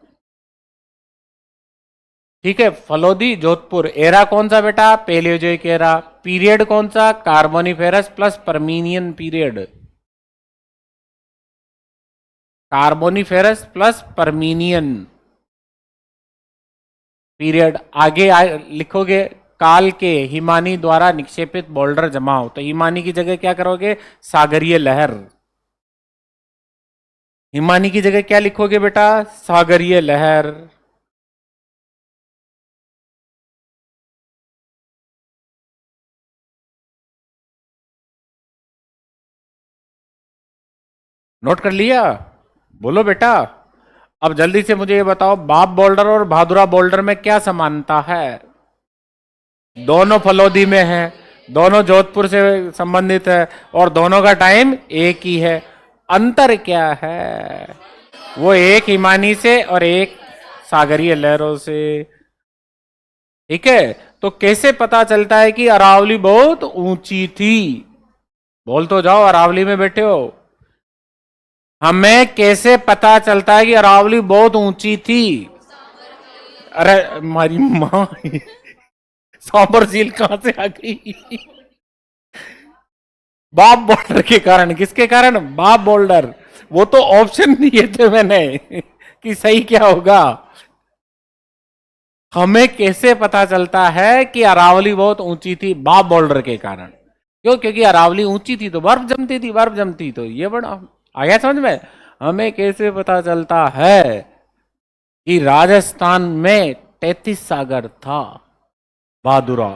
ठीक है, फलोदी जोधपुर। एरा कौन सा बेटा? Paleozoic era. पीरियड कौन सा? Carboniferous plus permian period. Carboniferous plus permian period. आगे लिखोगे, काल के हिमानी द्वारा निक्षेपित बोल्डर जमाव। तो हिमानी की जगह क्या करोगे? सागरीय लहर। हिमानी की जगह क्या लिखोगे बेटा? सागरीय लहर। नोट कर लिया? बोलो बेटा। अब जल्दी से मुझे ये बताओ, बाप बोल्डर और भादुरा बोल्डर में क्या समानता है? दोनों फलोदी में है, दोनों जोधपुर से संबंधित है, और दोनों का टाइम एक ही है। अंतर क्या है? वो एक हिमानी से और एक सागरीय लहरों से। ठीक है, तो कैसे पता चलता है कि अरावली बहुत ऊंची थी? बोल तो जाओ, अरावली में बैठे हो। हमें कैसे पता चलता है कि अरावली बहुत ऊंची थी? अरे हमारी माँ सांबर झील कहां से आ गई? बाप बोल्डर के कारण। किसके कारण? बाप बोल्डर। वो तो ऑप्शन दिए थे मैंने कि सही क्या होगा। हमें कैसे पता चलता है कि अरावली बहुत ऊंची थी? बाप बोल्डर के कारण। क्यों? क्योंकि अरावली ऊंची थी तो बर्फ जमती थी, बर्फ जमती तो ये बड़ा। आ गया समझ में? हमें कैसे पता चलता है कि राजस्थान में 33 सागर था? बहादुरा।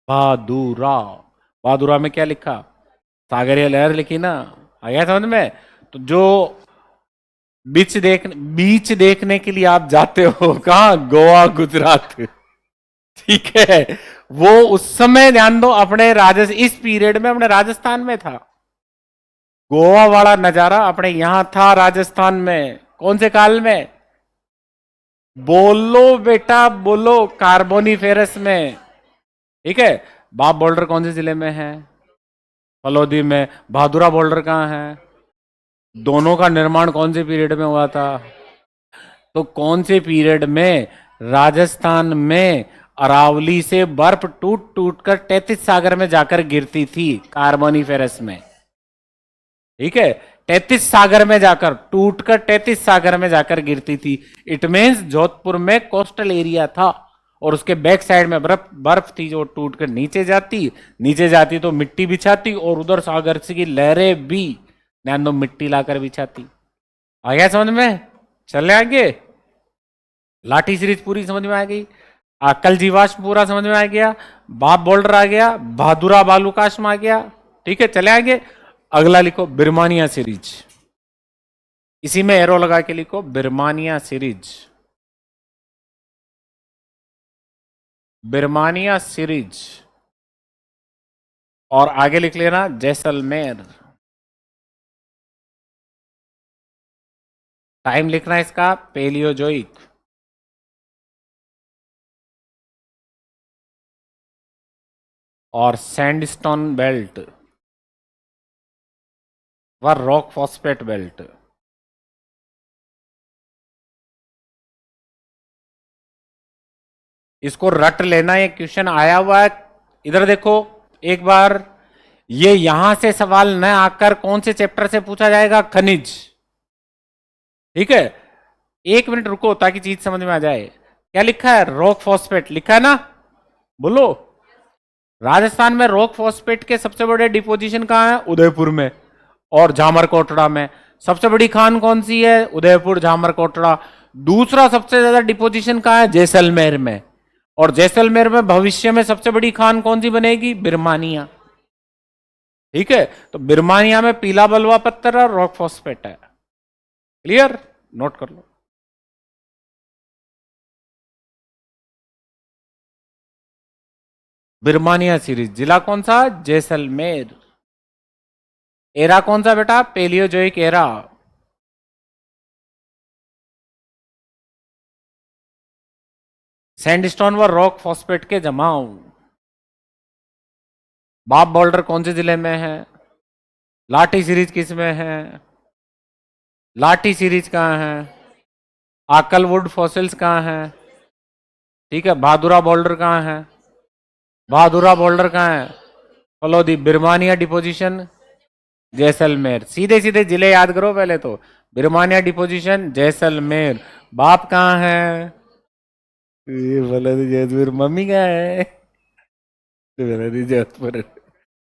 बहादुरा। बहादुरा में क्या लिखा? सागरीय लहर लिखी ना। आ गया समझ में? तो जो बीच देखने के लिए आप जाते हो कहा? गोवा, गुजरात। ठीक है। वो उस समय ध्यान दो, अपने राजस्थान, इस पीरियड में अपने राजस्थान में था। गोवा वाला नजारा अपने यहां था राजस्थान में। कौन से काल में? बोलो बेटा बोलो। कार्बोनिफेरस में। ठीक है। बाप बोल्डर कौन से जिले में है? फलोदी में। बहादुरा बोल्डर कहाँ है? दोनों का निर्माण कौन से पीरियड में हुआ था? तो कौन से पीरियड में राजस्थान में अरावली से बर्फ टूट टूट कर 33 सागर में जाकर गिरती थी? कार्बोनिफेरस में। ठीक है। 33 सागर में जाकर, टूट कर 33 सागर में जाकर गिरती थी। इट मीन्स जोधपुर में कोस्टल एरिया था और उसके बैक साइड में बर्फ बर्फ थी जो टूट कर नीचे जाती। नीचे जाती तो मिट्टी बिछाती और उधर सागर से की लहरें भी ध्यान दो मिट्टी लाकर बिछाती। आ गया समझ में? चले आगे। लाठी सीरीज पूरी समझ में आ गई। कल जीवाश्म पूरा समझ में आ गया। बाप बोल्डर आ गया। बहादुरा बालूकाश्म आ गया। ठीक है। चले आगे। अगला लिखो बिरमानिया सीरीज। इसी में एरो लगा के लिखो बिरमानिया सीरीज। बिरमानिया सीरीज। और आगे लिख लेना जैसलमेर। टाइम लिखना है इसका पेलियोजोइक। और सैंडस्टोन बेल्ट व रॉक फॉस्फेट बेल्ट। इसको रट लेना, ये क्वेश्चन आया हुआ है। इधर देखो एक बार। ये यहां से सवाल न आकर कौन से चैप्टर से पूछा जाएगा? खनिज। ठीक है। एक मिनट रुको ताकि चीज समझ में आ जाए। क्या लिखा है? रॉक फॉस्फेट लिखा है ना? बोलो। राजस्थान में रॉक फॉस्फेट के सबसे बड़े डिपोजिशन कहां है? उदयपुर में और झामर कोटड़ा में। सबसे बड़ी खान कौन सी है? उदयपुर, झामर कोटड़ा। दूसरा सबसे ज्यादा डिपोजिशन कहां है? जैसलमेर में। और जैसलमेर में भविष्य में सबसे बड़ी खान कौन सी बनेगी? बिरमानिया। ठीक है। तो बिरमानिया में पीला बलुआ पत्थर और रॉक फॉस्फेट है। क्लियर? नोट कर लो। बिरमानिया सीरीज। जिला कौन सा? जैसलमेर। एरा कौन सा बेटा? Paleozoic era. सैंडस्टोन व रॉक फॉस्फेट के जमाव। बाप बोल्डर कौन से जिले में है? लाठी सीरीज किस में है? लाठी सीरीज कहाँ है? आकलवुड फॉसिल्स कहाँ है? ठीक है। बहादुरा बोल्डर कहाँ है? बहादुरा बोल्डर कहाँ है? फलोदी। बिरमानिया डिपोजिशन जैसलमेर। सीधे सीधे जिले याद करो पहले तो। बिरमानिया डिपोजिशन जैसलमेर। बाप कहाँ है? ये फलोदी जैसलमेर। मम्मी कहाँ है? फलोदी जोधपुर।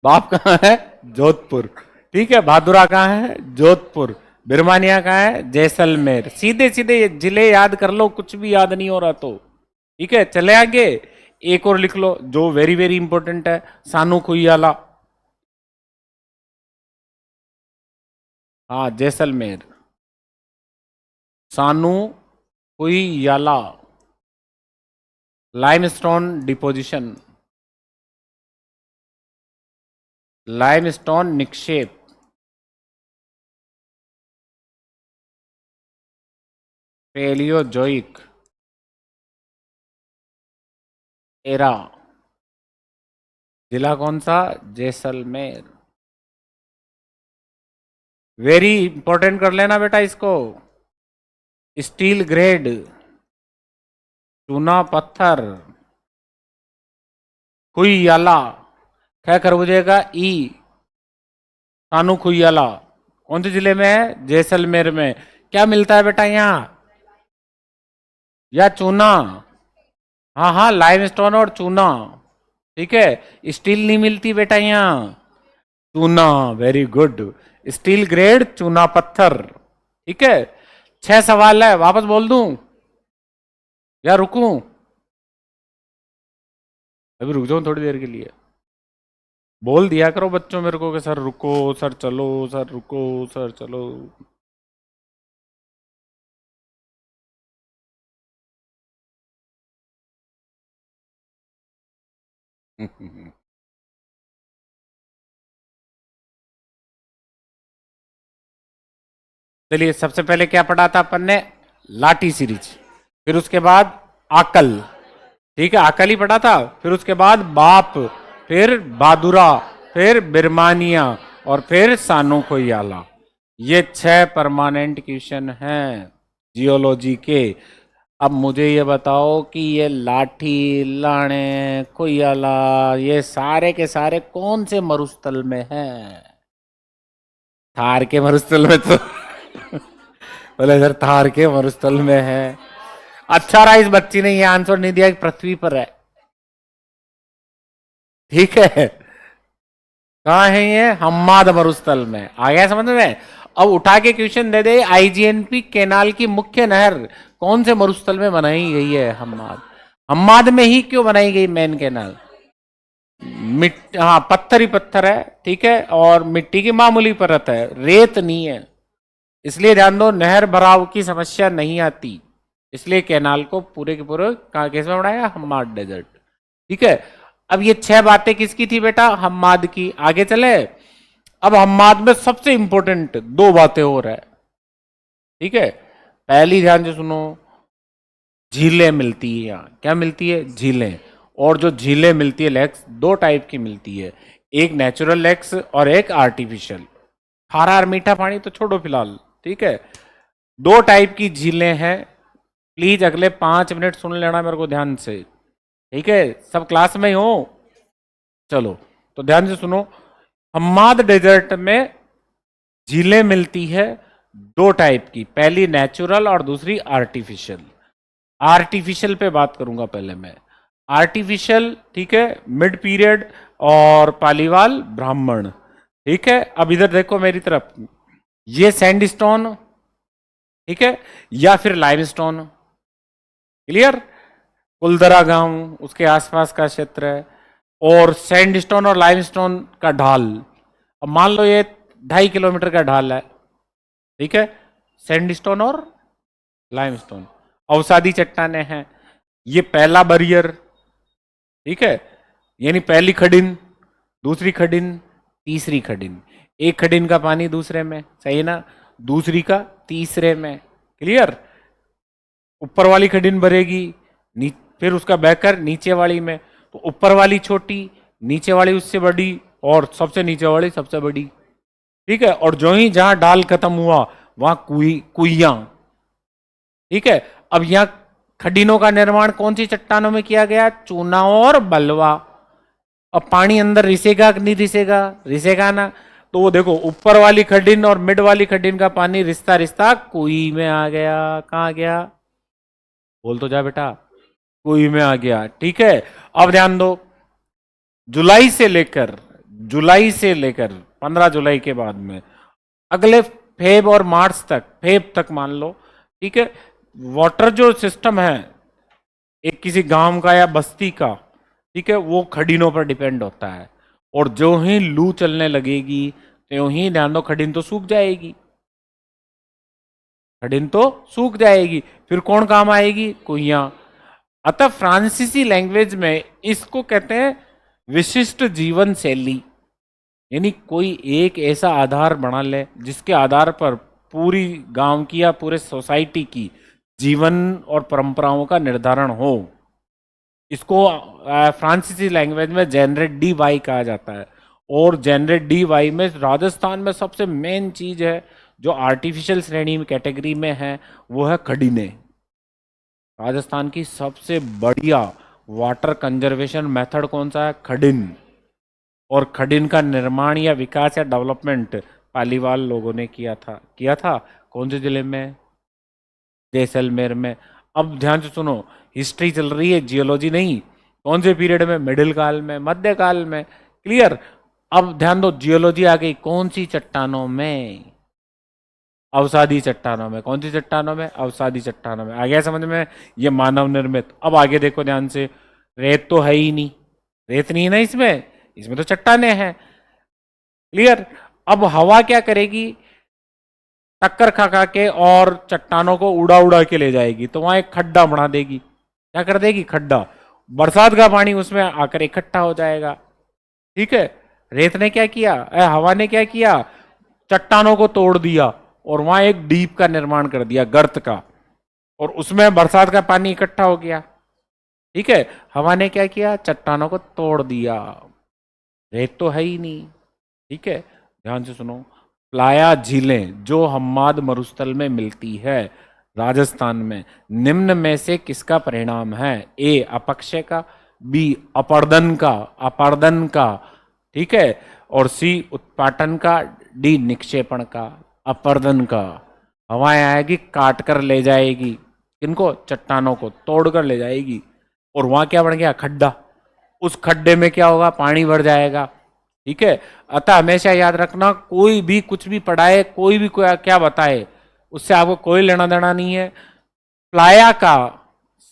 बाप कहाँ है? जोधपुर। ठीक है। बहादुरा कहाँ है? जोधपुर। बिरमानिया कहाँ है? जैसलमेर। सीधे सीधे ये जिले याद कर लो, कुछ भी याद नहीं हो रहा तो। ठीक है। चले आगे। एक और लिख लो जो वेरी वेरी इंपॉर्टेंट है। सानू खुईयाला। हाँ, Jaisalmer. Sanu Khuiyala. Limestone deposition. Limestone निक्षेप। Palaeozoic era. जिला कौन सा? जैसलमेर। वेरी इंपॉर्टेंट कर लेना बेटा इसको। Steel grade. चूना पत्थर, खुईयाला, ख खरबूजे का ई, सानू खुईयाला कौन से जिले में है? जैसलमेर में। क्या मिलता है बेटा यहाँ? या चूना। हाँ हाँ, लाइमस्टोन और चूना। ठीक है, स्टील नहीं मिलती बेटा यहाँ, चूना। वेरी गुड, स्टील ग्रेड चूना पत्थर। ठीक है, 6 सवाल है, वापस बोल दूं या रुकूं? अभी रुक जाऊं थोड़ी देर के लिए? बोल दिया करो बच्चों मेरे को कि सर रुको, सर चलो, सर रुको, सर चलो। चलिए, सबसे पहले क्या पढ़ा था अपन ने? लाठी सीरीज। फिर उसके बाद आकल। ठीक है, आकल ही पढ़ा था। फिर उसके बाद बाप, फिर बहादुरा, फिर बिरमानिया, और फिर सानू कोइयाला। ये 6 परमानेंट क्वेश्चन हैं जियोलॉजी के। अब मुझे ये बताओ कि ये लाठी, लाणे, कोइयाला, ये सारे के सारे कौन से मरुस्थल में हैं? थार के मरुस्थल में तो बोले सर थार के मरुस्थल में है। अच्छा रहा इस बच्ची ने ये आंसर नहीं दिया कि पृथ्वी पर है। ठीक है, कहाँ है ये? हम्माद मरुस्थल में। आ गया समझ में? अब उठा के क्वेश्चन दे दे, आईजीएनपी केनाल की मुख्य नहर कौन से मरुस्थल में बनाई गई है? हम्माद। हम्माद में ही क्यों बनाई गई मेन केनाल? हाँ, पत्थर ही पत्थर है। ठीक है, और मिट्टी की मामूली परत है, रेत नहीं है। इसलिए ध्यान दो, नहर भराव की समस्या नहीं आती। इसलिए कैनाल को पूरे के पूरे कहाँ केस में बनाया? हम्माद डेजर्ट। ठीक है, अब ये 6 बातें किसकी थी बेटा? हम्माद की। आगे चले, अब हम्माद में सबसे इंपॉर्टेंट 2 बातें और है। ठीक है, पहली ध्यान से सुनो, झीलें मिलती है यहाँ। क्या मिलती है? झीलें। और जो झीलें मिलती है लेक्स, 2 टाइप की मिलती है, एक नेचुरल लेक्स और एक आर्टिफिशियल। खारा और मीठा पानी तो छोड़ो फिलहाल। ठीक है, 2 टाइप की झीलें हैं। प्लीज अगले 5 मिनट सुन लेना मेरे को ध्यान से। ठीक है, सब क्लास में ही हो? चलो, तो ध्यान से सुनो, हम्माद डेजर्ट में झीलें मिलती है 2 टाइप की, पहली नेचुरल और दूसरी आर्टिफिशियल। आर्टिफिशियल पे बात करूंगा पहले मैं। आर्टिफिशियल, ठीक है, मिड पीरियड और पालीवाल ब्राह्मण। ठीक है, अब इधर देखो मेरी तरफ, ये सैंडस्टोन, ठीक है, या फिर लाइमस्टोन। क्लियर? कुलदरा गांव उसके आसपास का क्षेत्र है, और सैंडस्टोन और लाइमस्टोन का ढाल। अब मान लो ये 2.5 किलोमीटर का ढाल है। ठीक है, सैंडस्टोन और लाइमस्टोन अवसादी चट्टानें हैं। ये पहला बैरियर। ठीक है, यानी पहली खडिन, दूसरी खडिन, तीसरी खडिन। एक खडिन का पानी दूसरे में, सही है ना? दूसरी का तीसरे में। क्लियर? ऊपर वाली खडिन भरेगी, फिर उसका बहकर नीचे वाली में, तो ऊपर वाली छोटी, नीचे वाली उससे बड़ी, और सबसे नीचे वाली सबसे बड़ी। ठीक है, और जो ही जहां ढाल खत्म हुआ वहां कुइया। ठीक है, अब यहां खडिनों का निर्माण कौन सी चट्टानों में किया गया? चूना और बलवा। अब पानी अंदर रिसेगा कि नहीं रिसेगा? रिसेगा ना। तो वो देखो, ऊपर वाली खडिन और मिड वाली खडिन का पानी रिश्ता रिश्ता कुई में आ गया। कहाँ आ गया? बोल तो जा बेटा। कुई में आ गया। ठीक है, अब ध्यान दो, जुलाई से लेकर, जुलाई से लेकर 15 जुलाई के बाद में अगले फेब और मार्च तक, फेब तक मान लो, ठीक है, वाटर जो सिस्टम है एक किसी गांव का या बस्ती का, ठीक है, वो खडीनों पर डिपेंड होता है। और जो ही लू चलने लगेगी, त्यों ही ध्यान दो खडीन तो सूख जाएगी। खडीन तो सूख जाएगी, फिर कौन काम आएगी? कुइया। अतः फ्रांसीसी लैंग्वेज में इसको कहते हैं विशिष्ट जीवन शैली। यानी कोई एक ऐसा आधार बना ले जिसके आधार पर पूरी गांव की या पूरे सोसाइटी की जीवन और परंपराओं का निर्धारण हो। इसको फ्रांसीसी लैंग्वेज में जेनरेट डी वाई कहा जाता है। और जेनरेट डी वाई में राजस्थान में सबसे मेन चीज है जो आर्टिफिशियल श्रेणी में कैटेगरी में है, वो है खडीने। राजस्थान की सबसे बढ़िया वाटर कंजर्वेशन मेथड कौन सा है? खडिन। और खडिन का निर्माण या विकास या डेवलपमेंट पालीवाल लोगों ने किया था कौन से जिले में? जैसलमेर में। अब ध्यान से सुनो, हिस्ट्री चल रही है, जियोलॉजी नहीं। कौन से पीरियड में? मिडिल काल में, मध्यकाल में। क्लियर? अब ध्यान दो, जियोलॉजी आ गई कौन सी चट्टानों में? अवसादी चट्टानों में। कौन सी चट्टानों में? अवसादी चट्टानों में। आ गया समझ में? ये मानव निर्मित। अब आगे देखो ध्यान से, रेत तो है ही नहीं, रेत नहीं है ना इसमें, इसमें तो चट्टाने हैं। क्लियर? अब हवा क्या करेगी? टक्कर खा खा के और चट्टानों को उड़ा उड़ा के ले जाएगी, तो वहां एक खड्डा बना देगी। क्या कर देगी? खड्डा। बरसात का पानी उसमें आकर इकट्ठा हो जाएगा। ठीक है? रेत ने क्या किया, हवा ने क्या किया? चट्टानों को तोड़ दिया और वहां एक डीप का निर्माण कर दिया, गर्त का, और उसमें बरसात का पानी इकट्ठा हो गया। ठीक है? हवा ने क्या किया? चट्टानों को तोड़ दिया, रेत तो है ही नहीं। ठीक है? ध्यान से सुनो, प्लाया झीलें जो हम्माद मरुस्थल में मिलती है राजस्थान में, निम्न में से किसका परिणाम है? ए अपक्षय का, बी अपर्दन का, ठीक है, और सी उत्पाटन का, डी निक्षेपण का। अपर्दन का, हवाएं आएगी काट कर ले जाएगी, किनको? चट्टानों को तोड़ कर ले जाएगी, और वहां क्या बन गया? खड्डा। उस खड्डे में क्या होगा? पानी भर जाएगा। ठीक है? अतः हमेशा याद रखना, कोई भी कुछ भी पढ़ाए, कोई भी क्या बताए, उससे आपको कोई लेना देना नहीं है। प्लाया का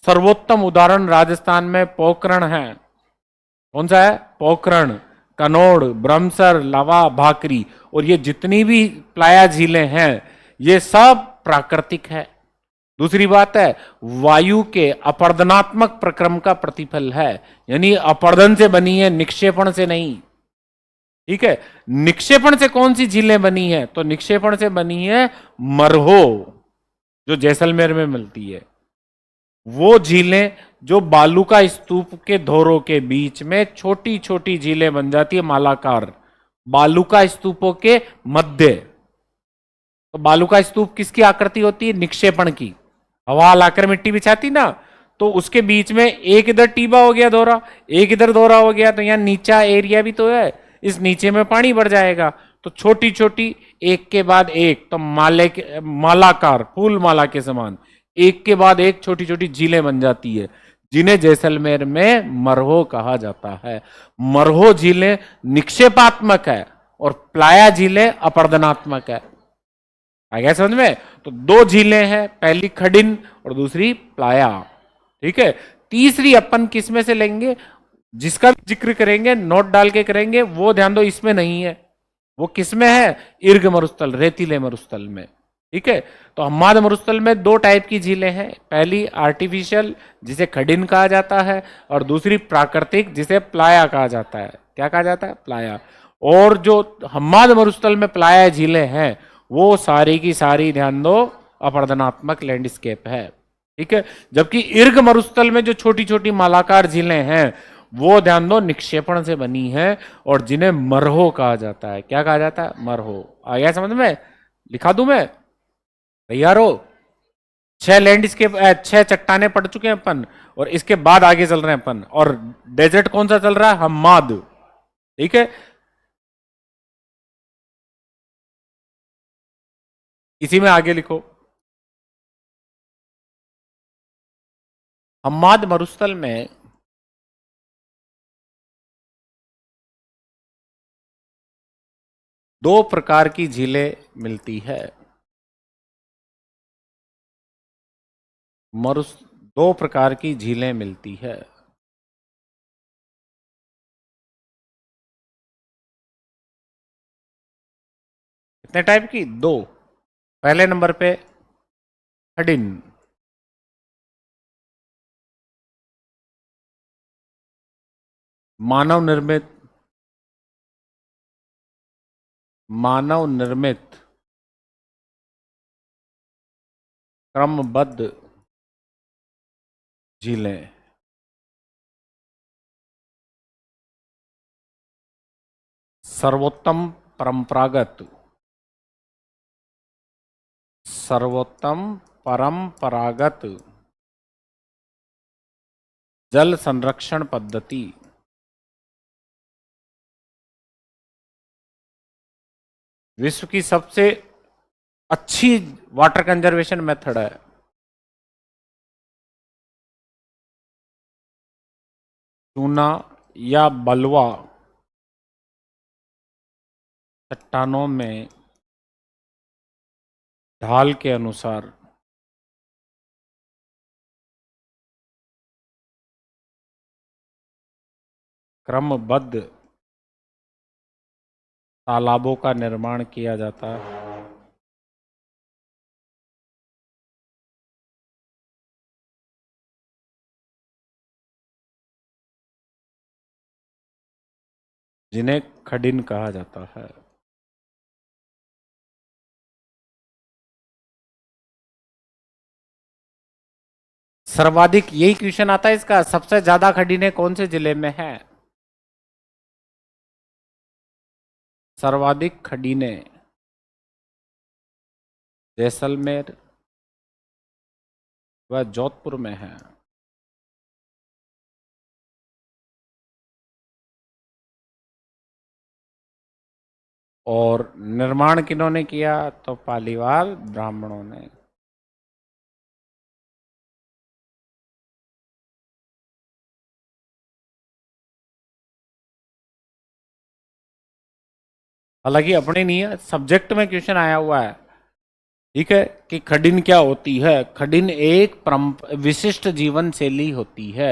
सर्वोत्तम उदाहरण राजस्थान में पोखरण है। कौन सा है? पोखरण, कनौड़, ब्रह्मसर, लावा, भाकरी, और ये जितनी भी प्लाया झीलें हैं ये सब प्राकृतिक है। दूसरी बात है, वायु के अपर्दनात्मक प्रक्रम का प्रतिफल है, यानी अपर्दन से बनी है, निक्षेपण से नहीं। ठीक है? निक्षेपण से कौन सी झीलें बनी है? तो निक्षेपण से बनी है मरहो, जो जैसलमेर में मिलती है। वो झीलें जो बालूका स्तूप के धोरों के बीच में छोटी छोटी झीलें बन जाती है, मालाकार, बालूका स्तूपों के मध्य। तो बालूका स्तूप किसकी आकृति होती है? निक्षेपण की। हवा लाकर मिट्टी बिछाती ना, तो उसके बीच में एक इधर टीबा हो गया दोहरा, एक इधर दोहरा हो गया, तो यहां नीचा एरिया भी तो है, इस नीचे में पानी भर जाएगा। तो छोटी छोटी एक के बाद एक, तो मालाकार, फूल माला के समान एक के बाद एक छोटी छोटी झीलें बन जाती है, जिन्हें जैसलमेर में मरहो कहा जाता है। मरहो झीलें निक्षेपात्मक है और प्लाया झीलें अपर्दनात्मक है। आ गया समझ में? तो दो झीलें हैं, पहली खडिन और दूसरी प्लाया। ठीक है? तीसरी अपन किस में से लेंगे? जिसका भी जिक्र करेंगे नोट डाल के करेंगे, वो ध्यान दो इसमें नहीं है। वो किस में है? इर्ग मरुस्थल, रेतीले मरुस्थल में। ठीक है? तो हम्माद मरुस्थल में दो टाइप की झीलें हैं, पहली आर्टिफिशियल जिसे खडिन कहा जाता है, और दूसरी प्राकृतिक जिसे प्लाया कहा जाता है। क्या कहा जाता है? प्लाया। और जो हम्माद मरुस्थल में प्लाया झीलें हैं वो सारी की सारी ध्यान दो अपर्दनात्मक लैंडस्केप है। ठीक है? जबकि इर्ग मरुस्थल में जो छोटी छोटी मालाकार झीलें हैं वो ध्यान दो निक्षेपण से बनी है और जिन्हें मरहो कहा जाता है। क्या कहा जाता है? मरहो। आ गया समझ में? लिखा दूं मैं? तैयार हो? 6 लैंडस्केप, 6 चट्टाने पढ़ चुके हैं अपन, और इसके बाद आगे चल रहे हैं अपन। और डेजर्ट कौन सा चल रहा है? हम्माद। ठीक है? इसी में आगे लिखो, हम्माद मरुस्थल में दो प्रकार की झीलें मिलती है। मरुस दो प्रकार की झीलें मिलती है। कितने टाइप की? दो। पहले नंबर पे खडिन, मानव निर्मित, मानव निर्मित क्रमबद्ध झीलें। सर्वोत्तम परंपरागत, सर्वोत्तम परंपरागत जल संरक्षण पद्धति। विश्व की सबसे अच्छी वाटर कंजर्वेशन मेथड है। चूना या बलुआ चट्टानों में ढाल के अनुसार क्रमबद्ध तालाबों का निर्माण किया जाता है। जिन्हें खडिन कहा जाता है। सर्वाधिक, यही क्वेश्चन आता है इसका, सबसे ज्यादा खडीनें कौन से जिले में है? सर्वाधिक खडीनें जैसलमेर व जोधपुर में है। और निर्माण किन्होंने किया? तो पालीवाल ब्राह्मणों ने। हालांकि अपने नहीं है, सब्जेक्ट में क्वेश्चन आया हुआ है, ठीक है, कि खडिन क्या होती है। खडिन एक विशिष्ट जीवन शैली होती है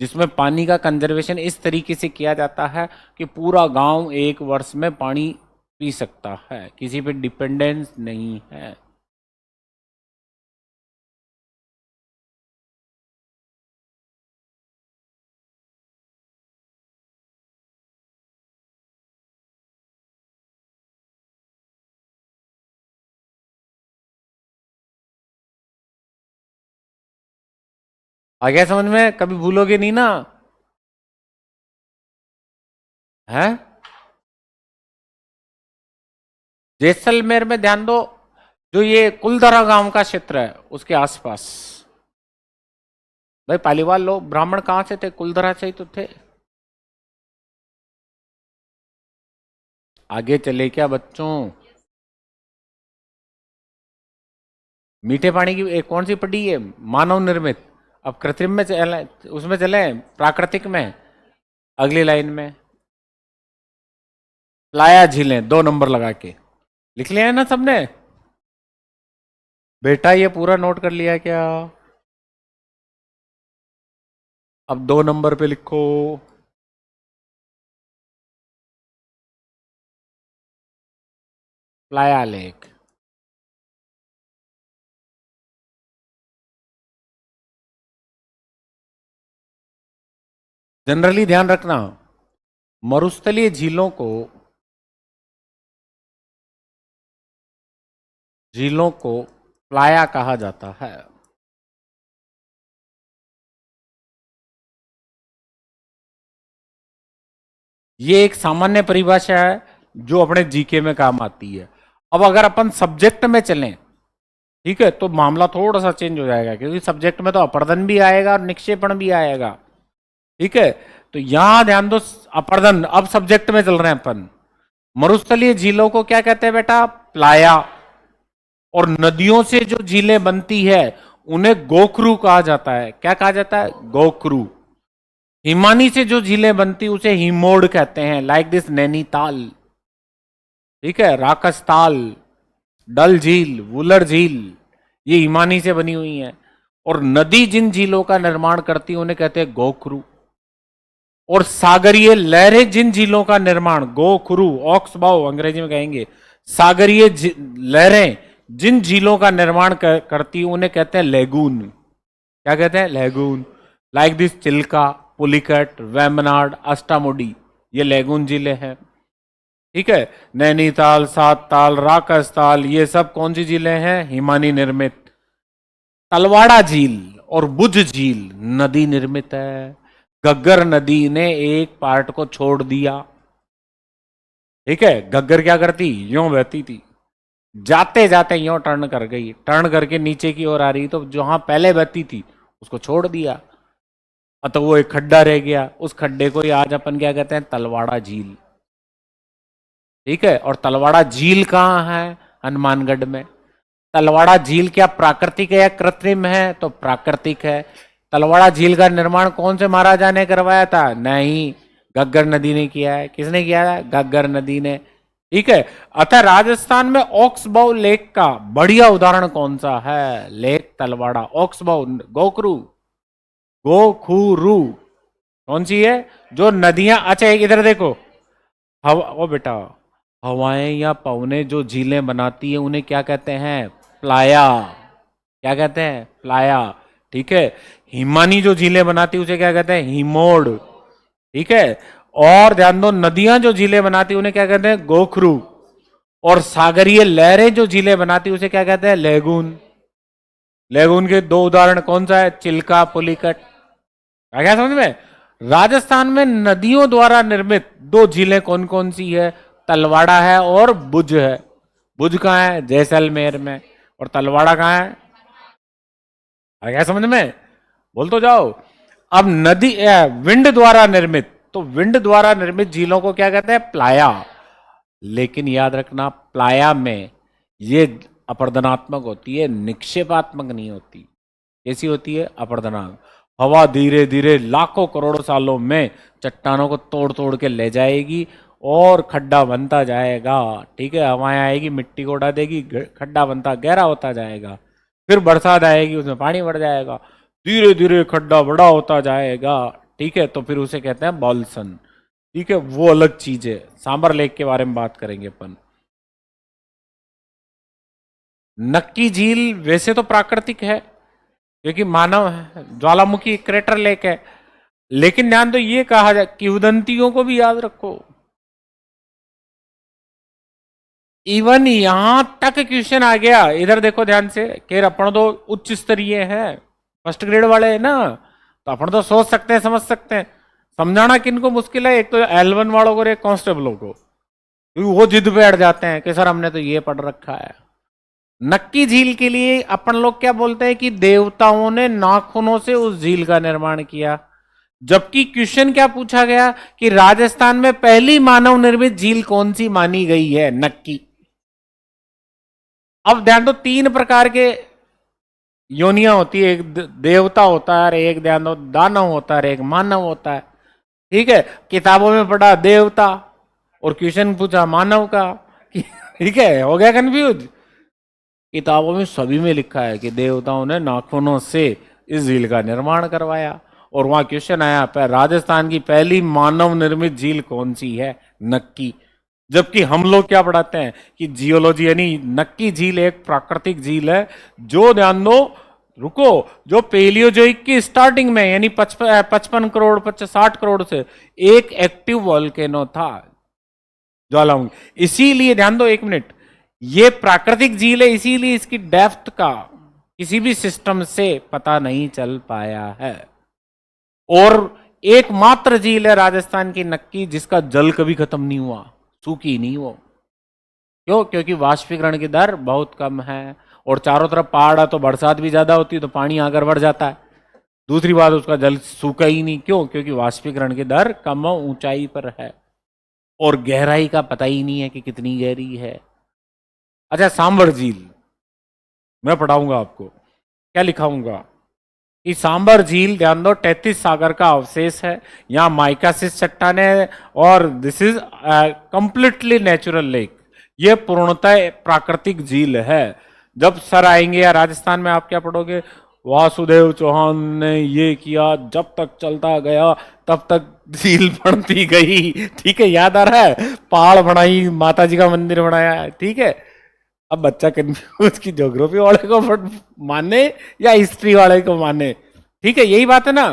जिसमें पानी का कंजर्वेशन इस तरीके से किया जाता है कि पूरा गांव एक वर्ष में पानी पी सकता है, किसी पे डिपेंडेंस नहीं है। आ गया समझ में? कभी भूलोगे नहीं ना? है जैसलमेर में ध्यान दो, जो ये कुलधरा गांव का क्षेत्र है उसके आसपास। भाई पालीवाल लोग ब्राह्मण कहां से थे? कुलधरा से ही तो थे। आगे चले क्या बच्चों? मीठे पानी की एक कौन सी पड़ी है? मानव निर्मित। अब कृत्रिम में चले, उसमें चले प्राकृतिक में। अगली लाइन में प्लाया झीलें, 2 नंबर लगा के लिख लिया है ना सबने? बेटा ये पूरा नोट कर लिया क्या? अब 2 नंबर पे लिखो। Playa lake. जनरली ध्यान रखना, मरुस्थलीय झीलों को प्लाया कहा जाता है। ये एक सामान्य परिभाषा है जो अपने जीके में काम आती है। अब अगर अपन सब्जेक्ट में चलें, ठीक है, तो मामला थोड़ा सा चेंज हो जाएगा, क्योंकि सब्जेक्ट में तो अपर्दन भी आएगा और निक्षेपण भी आएगा। ठीक है, तो यहां ध्यान दो, अपर्दन। अब सब्जेक्ट में चल रहे हैं अपन। मरुस्थलीय झीलों को क्या कहते हैं बेटा? प्लाया। और नदियों से जो झीलें बनती है उन्हें गोखरू कहा जाता है। क्या कहा जाता है? गोखरू। हिमानी से जो झीलें बनती उसे हिमोड़ कहते हैं, लाइक दिस नैनीताल, ठीक है, राकसताल, डल झील, वुलर झील, ये हिमानी से बनी हुई है। और नदी जिन झीलों का निर्माण करती है उन्हें कहते हैं गोखरू। और सागरीय लहरें जिन झीलों का निर्माण, गोखरू, ऑक्सबाउ अंग्रेजी में कहेंगे, सागरीय लहरें जिन झीलों का निर्माण करती है उन्हें कहते हैं लेगून। क्या कहते हैं? Lagoon. Like this Chilka, Pulicat, Vembanad, Ashtamudi, ये लेगून झीलें हैं। ठीक है, नैनीताल, सात ताल, राकसताल, ये सब कौन सी झीलें हैं? हिमानी निर्मित। तलवाड़ा झील और बुझ झील नदी निर्मित है। घग्गर नदी ने एक पार्ट को छोड़ दिया। ठीक है, घग्गर क्या करती? यूं बहती थी, जाते जाते यूं टर्न कर गई, टर्न करके नीचे की ओर आ रही, तो जहां पहले बहती थी उसको छोड़ दिया। तो वो एक खड्डा रह गया, उस खड्डे को ही आज अपन क्या कहते हैं, तलवाड़ा झील। ठीक है, और तलवाड़ा झील कहाँ है, हनुमानगढ़ में। तलवाड़ा झील क्या प्राकृतिक है या कृत्रिम है, तो प्राकृतिक है। तलवाड़ा झील का निर्माण कौन से महाराजा ने करवाया था, नहीं, घग्गर नदी ने किया है। किसने किया है, घग्गर नदी ने। ठीक है, अतः राजस्थान में ऑक्सबाउ लेक का बढ़िया उदाहरण कौन सा है, लेक तलवाड़ा। ऑक्सबाउ, गोखरू, गोखुरू कौन सी है, जो नदियां, अच्छा एक इधर देखो, हवा, ओ बेटा, हवाएं या पवने जो झीलें बनाती है उन्हें क्या कहते हैं, प्लाया। क्या कहते हैं, प्लाया। ठीक है, हिमानी जो झीलें बनाती है उसे क्या कहते हैं, हिमोड़। ठीक है, और ध्यान दो, नदियां जो झीलें बनाती है उन्हें क्या कहते हैं, गोखरू। और सागरीय लहरें जो झीलें बनाती है उसे क्या कहते हैं, लेगून। लेगून के दो उदाहरण कौन सा है, चिल्का, पुलिकट। आ गया समझ में। राजस्थान में नदियों द्वारा निर्मित दो झीलें कौन कौन सी है, तलवाड़ा है और भुज है। भुज कहाँ है, जैसलमेर में, और तलवाड़ा कहाँ है। आ गया समझ में, बोल तो जाओ। अब नदी विंड द्वारा निर्मित, तो विंड द्वारा निर्मित झीलों को क्या कहते हैं, प्लाया। लेकिन याद रखना, प्लाया में ये अपर्दनात्मक होती है, निक्षेपात्मक नहीं होती। कैसी होती है, अपर्दनात्मक। हवा धीरे धीरे लाखों करोड़ों सालों में चट्टानों को तोड़ तोड़ के ले जाएगी और खड्डा बनता जाएगा। ठीक है, हवाएं आएगी, मिट्टी को उड़ा देगी, खड्डा बनता गहरा होता जाएगा। फिर बरसात आएगी, उसमें पानी बढ़ जाएगा, धीरे धीरे खड्डा बड़ा होता जाएगा। ठीक है, तो फिर उसे कहते हैं बॉल्सन। ठीक है, वो अलग चीज है। सांबर लेक के बारे में बात करेंगे अपन। नक्की झील वैसे तो प्राकृतिक है क्योंकि मानव है, ज्वालामुखी क्रेटर लेक है, लेकिन ध्यान तो ये कहा जाए, किंवदंतियों को भी याद रखो। इवन यहां तक क्वेश्चन आ गया, इधर देखो ध्यान से, कि अपन तो उच्च स्तरीय है, फर्स्ट ग्रेड वाले है ना, तो अपन तो सोच सकते हैं, समझ सकते हैं। समझाना किनको मुश्किल है, एक तो L1 वालों को और एक कांस्टेबलों को, क्योंकि वो जिद पे अड़ जाते हैं कि सर हमने तो ये पढ़ रखा है। नक्की झील के लिए अपन लोग क्या बोलते हैं कि देवताओं ने नाखूनों से उस झील का निर्माण किया। जबकि क्वेश्चन क्या पूछा गया कि राजस्थान में पहली मानव निर्मित झील कौन सी मानी गई है, नक्की। अब ध्यान दो, तीन प्रकार के योनियां होती है, एक देवता होता है, एक ध्यान दो दानव होता है, एक मानव होता है। ठीक है, किताबों में पढ़ा देवता और क्वेश्चन पूछा मानव का। ठीक है, हो गया कंफ्यूज। किताबों में सभी में लिखा है कि देवताओं ने नाखूनों से इस झील का निर्माण करवाया, और वहां क्वेश्चन आया राजस्थान की पहली मानव निर्मित झील कौन सी है, नक्की। जबकि हम लोग क्या पढ़ाते हैं कि जियोलॉजी, यानी नक्की झील एक प्राकृतिक झील है, जो ध्यान दो, रुको, जो पेलियोजोइक की स्टार्टिंग में, यानी 55 करोड़ 60 करोड़ से एक एक्टिव वॉल्केनो था, ज्वालामुखी। इसीलिए ध्यान दो, एक मिनट, ये प्राकृतिक झील है, इसीलिए इसकी डेप्थ का किसी भी सिस्टम से पता नहीं चल पाया है। और एकमात्र झील है राजस्थान की नक्की जिसका जल कभी खत्म नहीं हुआ, सूखी नहीं वो। क्यों, क्योंकि वाष्पीकरण की दर बहुत कम है, और चारों तरफ पहाड़ है तो बरसात भी ज्यादा होती है तो पानी आकर बढ़ जाता है। दूसरी बात, उसका जल सूखा ही नहीं, क्यों, क्योंकि वाष्पीकरण की दर कम ऊंचाई पर है, और गहराई का पता ही नहीं है कि कितनी गहरी है। अच्छा, सांबर झील मैं पढ़ाऊंगा आपको, क्या लिखाऊंगा कि सांबर झील, ध्यान दो, 33 सागर का अवशेष है, यहाँ माइकासिस चट्टाने है, और this is completely natural lake. ये पूर्णतः प्राकृतिक झील है। जब सर आएंगे या राजस्थान में, आप क्या पढ़ोगे, वासुदेव चौहान ने ये किया, जब तक चलता गया तब तक झील बढ़ती गई। ठीक है, याद आ रहा है, पहाड़ बनाई, माता जी का मंदिर बनाया। ठीक है, अब बच्चा कंफ्यूज की ज्योग्राफी वाले को माने या हिस्ट्री वाले को माने। ठीक है, यही बात है ना,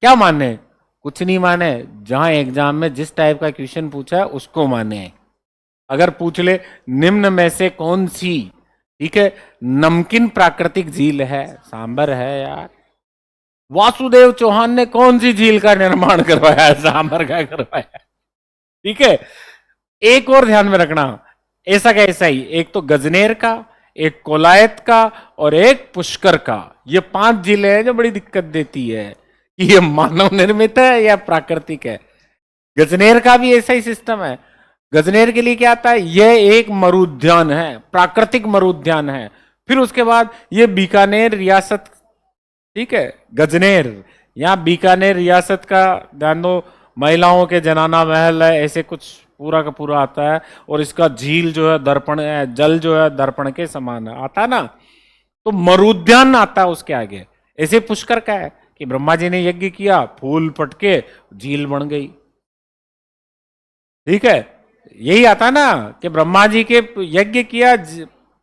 क्या माने, कुछ नहीं माने, जहां एग्जाम में जिस टाइप का क्वेश्चन पूछा है उसको माने। अगर पूछ ले निम्न में से कौन सी, ठीक है, नमकीन प्राकृतिक झील है, सांबर है यार। वासुदेव चौहान ने कौन सी झील का निर्माण करवाया है, सांबर का करवाया। ठीक है, एक और ध्यान में रखना, ऐसा का ऐसा ही, एक तो गजनेर का, एक कोलायत का, और एक पुष्कर का। ये 5 जिले हैं जो बड़ी दिक्कत देती है कि ये मानव निर्मित है या प्राकृतिक है। गजनेर का भी ऐसा ही सिस्टम है। गजनेर के लिए क्या आता है, यह एक मरुद्यान है, प्राकृतिक मरुद्यान है। फिर उसके बाद ये बीकानेर रियासत, ठीक है, गजनेर, यहाँ बीकानेर रियासत का ध्यान दो, महिलाओं के जनाना महल है, ऐसे कुछ पूरा का पूरा आता है। और इसका झील जो है दर्पण है, जल जो है दर्पण के समान है, आता है ना। तो मरुद्यान आता है उसके आगे। ऐसे पुष्कर का है कि ब्रह्मा जी ने यज्ञ किया, फूल पटके झील बन गई, ठीक है। यही आता ना कि ब्रह्मा जी के यज्ञ किया,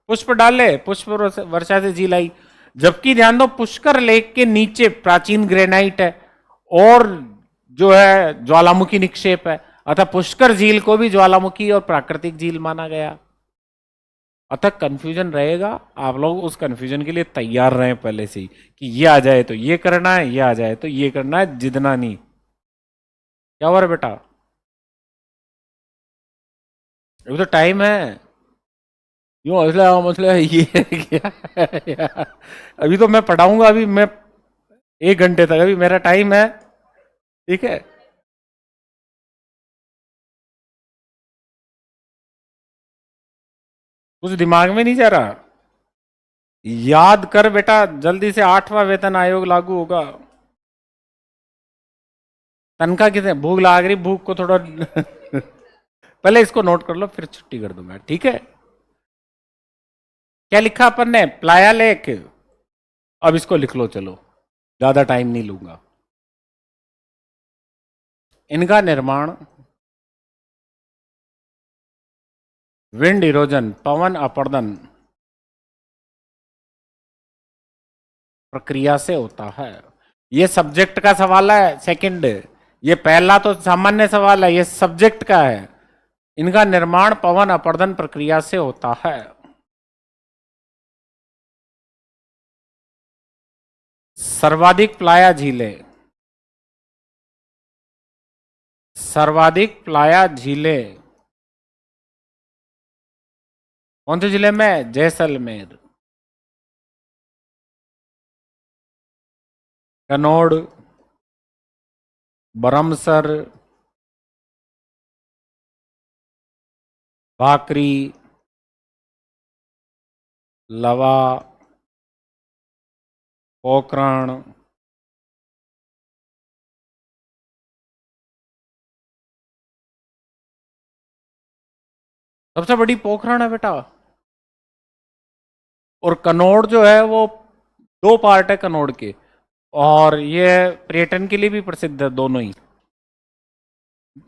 पुष्प डाले, पुष्प वर्षा से झील आई। जबकि ध्यान दो, पुष्कर लेक के नीचे प्राचीन ग्रेनाइट है और जो है ज्वालामुखी निक्षेप है, अतः पुष्कर झील को भी ज्वालामुखी और प्राकृतिक झील माना गया। अतः कंफ्यूजन रहेगा, आप लोग उस कंफ्यूजन के लिए तैयार रहें पहले से ही, कि ये आ जाए तो ये करना है, ये आ जाए तो ये करना है, जितना नहीं। क्या हो रहा है बेटा, अभी तो टाइम है। यूं मसला ये है क्या यार? अभी तो मैं पढ़ाऊंगा, अभी मैं 1 घंटे तक, अभी मेरा टाइम है, ठीक है। कुछ दिमाग में नहीं जा रहा, याद कर बेटा, जल्दी से 8वां वेतन आयोग लागू होगा। तनख्वाह कितने, भूख लाग रही, भूख को थोड़ा पहले इसको नोट कर लो, फिर छुट्टी कर दूंगा, ठीक है। क्या लिखा अपन ने, प्लाया लेक। अब इसको लिख लो, चलो ज्यादा टाइम नहीं लूंगा। इनका निर्माण विंड इरोजन, पवन अपर्दन प्रक्रिया से होता है। ये सब्जेक्ट का सवाल है, सेकंड। ये पहला तो सामान्य सवाल है, ये सब्जेक्ट का है। इनका निर्माण पवन अपर्दन प्रक्रिया से होता है। सर्वाधिक प्लाया झीलें, सर्वाधिक प्लाया झीलें कौन से जिले में, जैसलमेर, कनौड़, बरमसर, भाकरी, लवा, पोखरण, सबसे बड़ी पोखरण है बेटा। और कनौड़ जो है वो 2 पार्ट है कनौड़ के, और ये पर्यटन के लिए भी प्रसिद्ध है, दोनों ही।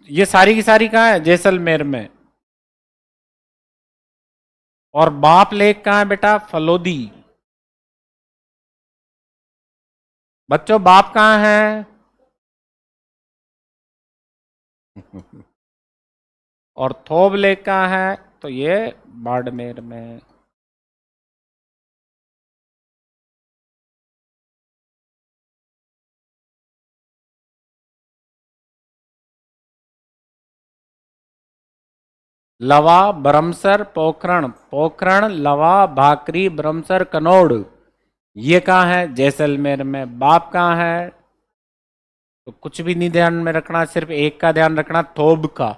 ये सारी की सारी कहाँ है, जैसलमेर में। और बाप लेक कहाँ है बेटा, फलोदी। बच्चों बाप कहाँ है और थोब लेक कहाँ है, तो ये बाड़मेर में। लवा, बरमसर, पोखरण, पोखरण, लवा, भाकरी, बरमसर, कनौड़, ये कहाँ है, जैसलमेर में। बाप कहाँ है, तो कुछ भी नहीं ध्यान में रखना, सिर्फ एक का ध्यान रखना, थोब का।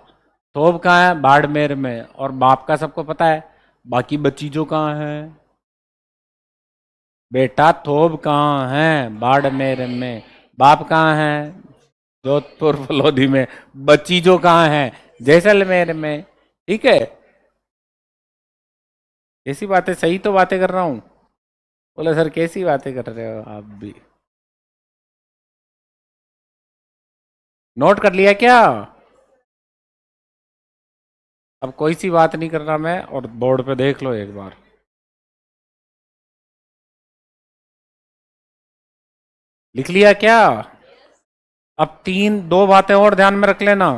थोब कहाँ है, बाड़मेर में। और बाप का सबको पता है, बाकी बच्ची जो कहाँ है बेटा, थोब कहाँ है, बाड़मेर में। बाप कहाँ है, जोधपुर फलोदी में। बच्ची जो कहाँ है, जैसलमेर में, ठीक है। कैसी बातें, सही तो बातें कर रहा हूं। बोले सर कैसी बातें कर रहे हो आप भी, नोट कर लिया क्या। अब कोई सी बात नहीं कर रहा मैं, और बोर्ड पे देख लो एक बार। लिख लिया क्या। अब 2 बातें और ध्यान में रख लेना।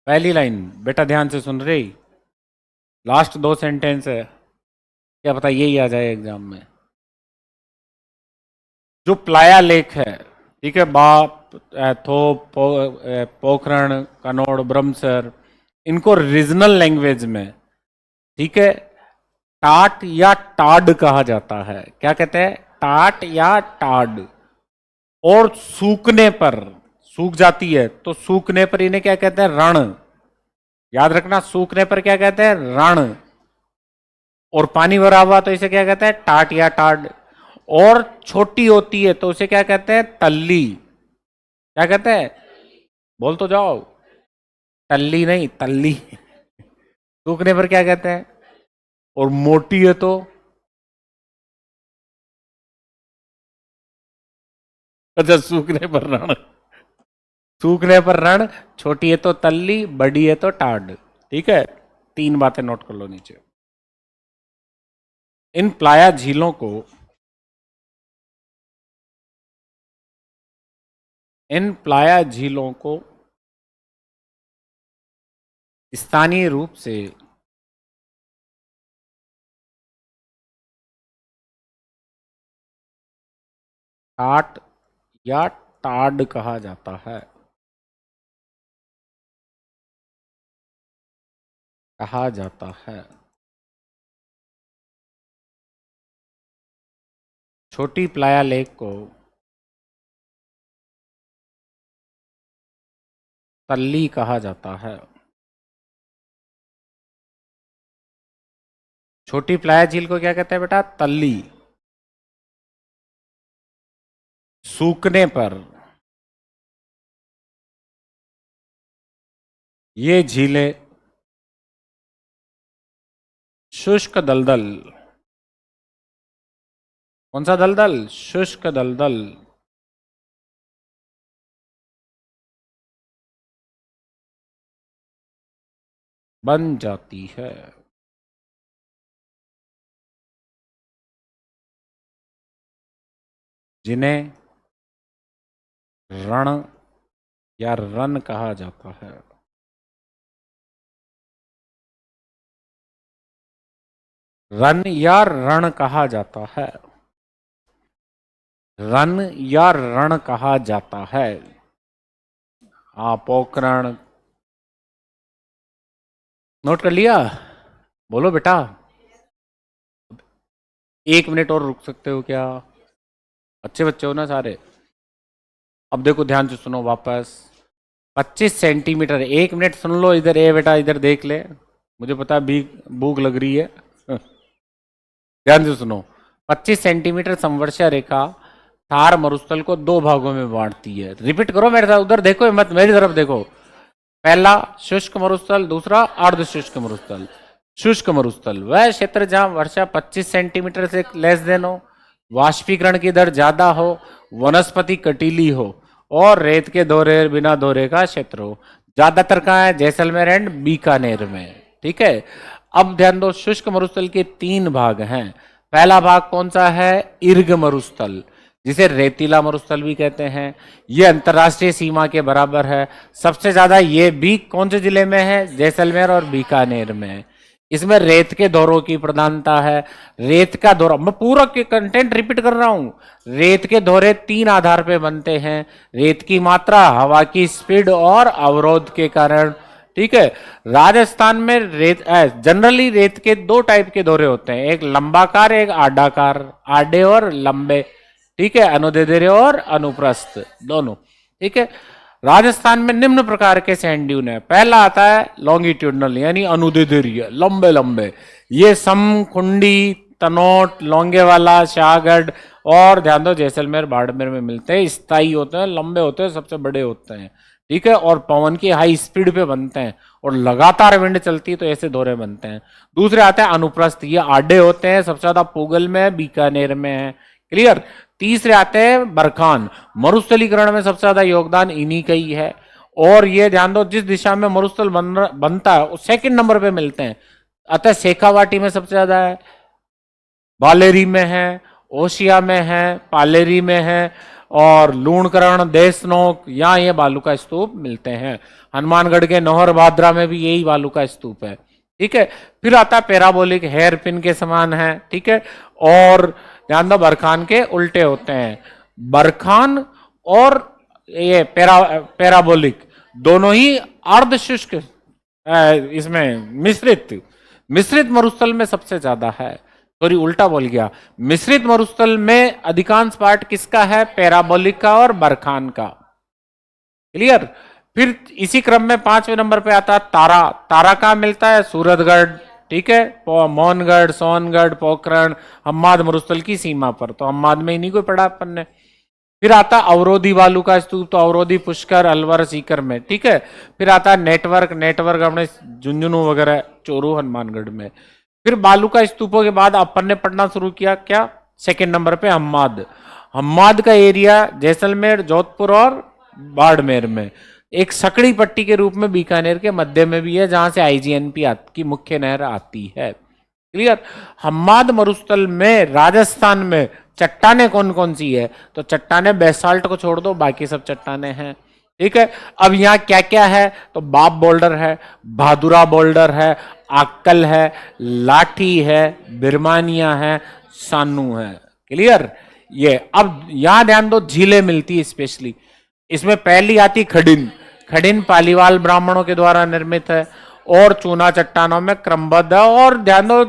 पहली लाइन बेटा ध्यान से सुन रही, लास्ट 2 सेंटेंस है, क्या पता यही आ जाए एग्जाम में। जो प्लाया लेक है, ठीक है, बाप, थोप, पोखरण, कनौड़, ब्रह्मसर, इनको रीजनल लैंग्वेज में, ठीक है, टाट या टाड कहा जाता है। क्या कहते हैं, टाट या टाड। और सूखने पर, सूख जाती है तो सूखने पर इन्हें क्या कहते हैं? रण। याद रखना, सूखने पर क्या कहते हैं? रण। और पानी भरा हुआ तो इसे क्या कहते हैं? टाट या टाड। और छोटी होती है तो उसे क्या कहते हैं? तल्ली। क्या कहते हैं? बोल तो जाओ। तल्ली नहीं, तल्ली। सूखने पर क्या कहते हैं? और मोटी है तो? अच्छा, सूखने पर रण। सूखने पर रण, छोटी है तो तल्ली, बड़ी है तो टाड। ठीक है, तीन बातें नोट कर लो नीचे। इन प्लाया झीलों को, इन प्लाया झीलों को स्थानीय रूप से टाट या टाड कहा जाता है। कहा जाता है। छोटी प्लाया लेक को तल्ली कहा जाता है। छोटी प्लाया झील को क्या कहते हैं बेटा? तल्ली। सूखने पर ये झीलें शुष्क दलदल, कौन सा दलदल? शुष्क दलदल बन जाती है। जिन्हें रण या रन कहा जाता है। रन या रण कहा जाता है। रन या रण कहा जाता है। पोखरण। नोट कर लिया? बोलो बेटा। 1 मिनट और रुक सकते हो क्या? अच्छे बच्चे हो ना सारे? अब देखो ध्यान से सुनो वापस। 25 सेंटीमीटर, 1 मिनट सुन लो इधर। ए बेटा इधर देख ले, मुझे पता है भूख लग रही है। ध्यान से सुनो। 25 सेंटीमीटर संवर्षा रेखा थार मरुस्थल को 2 भागों में बांटती है। रिपीट करो मेरे साथ, उधर देखो मत, मेरी तरफ देखो। पहला शुष्क मरुस्थल, दूसरा अर्ध शुष्क मरुस्थल। शुष्क मरुस्थल वह क्षेत्र जहां वर्षा 25 सेंटीमीटर से लेस देन हो, वाष्पीकरण की दर ज्यादा हो, वनस्पति कटीली हो और रेत के दोहरे बिना दोहरे का क्षेत्र हो। ज्यादातर कहाँ है? जैसलमेर एंड बीकानेर में। ठीक है, अब ध्यान दो, शुष्क मरुस्थल के 3 भाग हैं। पहला भाग कौन सा है? इर्ग मरुस्थल, जिसे रेतीला मरुस्थल भी कहते हैं। ये अंतर्राष्ट्रीय सीमा के बराबर है। सबसे ज्यादा ये भी कौन से जिले में है? जैसलमेर और बीकानेर में। इसमें रेत के दौरों की प्रधानता है। रेत का दौरा, मैं पूरा के कंटेंट रिपीट कर रहा हूं। रेत के दौरे 3 आधार पे बनते हैं: रेत की मात्रा, हवा की स्पीड और अवरोध के कारण। ठीक है, राजस्थान में रेत जनरली रेत के 2 टाइप के दौरे होते हैं, एक लंबाकार एक आडाकार, आडे और लंबे। ठीक है, अनुदैर्ध्य और अनुप्रस्थ दोनों। ठीक है, राजस्थान में निम्न प्रकार के सैंड ड्यून है। पहला आता है लॉन्गिट्यूडनल यानी अनुदैर्ध्य, लंबे लंबे। ये समखुंडी, तनोट, लोंगेवाला, शाहगढ़ और ध्यान दो जैसलमेर बाड़मेर में मिलते हैं। स्थायी होते हैं, लंबे होते हैं, सबसे बड़े होते हैं। ठीक है, और पवन की हाई स्पीड पे बनते हैं और लगातार विंड चलती है तो ऐसे दौरे बनते हैं। दूसरे आते हैं अनुप्रस्थ, ये आडे होते हैं, सबसे ज्यादा पूगल में, बीकानेर में है। क्लियर? तीसरे आते हैं बरखान, मरुस्थलीकरण में सबसे ज्यादा योगदान इन्हीं का ही है। और ये ध्यान दो, जिस दिशा में मरुस्थल बनता है सेकंड नंबर पे मिलते हैं। अतः शेखावाटी में सबसे ज्यादा है, बालेरी में है, ओशिया में है, पालेरी में है और लूणकरण, देशनोक, यहाँ ये बालू का स्तूप मिलते हैं। हनुमानगढ़ के नौहर भाद्रा में भी यही बालू का स्तूप है। ठीक है, फिर आता है पैराबोलिक, हेयर पिन के समान है। ठीक है, और ध्यान दो बरखान के उल्टे होते हैं। बरखान और ये पैराबोलिक दोनों ही अर्ध शुष्क, इसमें मिश्रित मिश्रित मरुस्थल में सबसे ज्यादा है। सॉरी उल्टा बोल गया, मिश्रित मरुस्थल में अधिकांश पार्ट किसका है? पैराबोलिक का और बरखान का। क्लियर। फिर इसी क्रम में 5वें नंबर पे आता है तारा। तारा कहाँ मिलता है? सूरतगढ़, ठीक है, मोहनगढ़, सोनगढ़, पोखरण, हम्माद मरुस्थल की सीमा पर। तो हम्माद में ही नहीं कोई पढ़ा अपन ने। फिर आता अवरोधी बालू का स्तूप, तो अवरोधी पुष्कर, अलवर, सीकर में, ठीक है। फिर आता है नेटवर्क। नेटवर्क अपने झुंझुनू वगैरह, चोरू, हनुमानगढ़ में। फिर बालू का स्तूपों के बाद अपन ने पढ़ना शुरू किया क्या? सेकंड नंबर पे हम्माद। हम्माद का एरिया जैसलमेर, जोधपुर और बाड़मेर में। एक सकड़ी पट्टी के रूप में बीकानेर के मध्य में भी है, जहां से आईजीएनपी की मुख्य नहर आती है। क्लियर। हम्माद मरुस्थल में राजस्थान में चट्टाने कौन कौन सी है? तो चट्टाने बेसाल्ट को छोड़ दो, बाकी सब चट्टाने हैं, ठीक है। अब यहाँ क्या क्या है? तो बाप बोल्डर है, भादुरा बोल्डर है, आक्कल है, लाठी है, बिरमानिया है, सानू है। क्लियर। ये अब यहां ध्यान दो, झीलें मिलती है स्पेशली। इसमें पहली आती खडिन। खडिन पालीवाल ब्राह्मणों के द्वारा निर्मित है और चूना चट्टानों में क्रमबद्ध है। और ध्यान दो,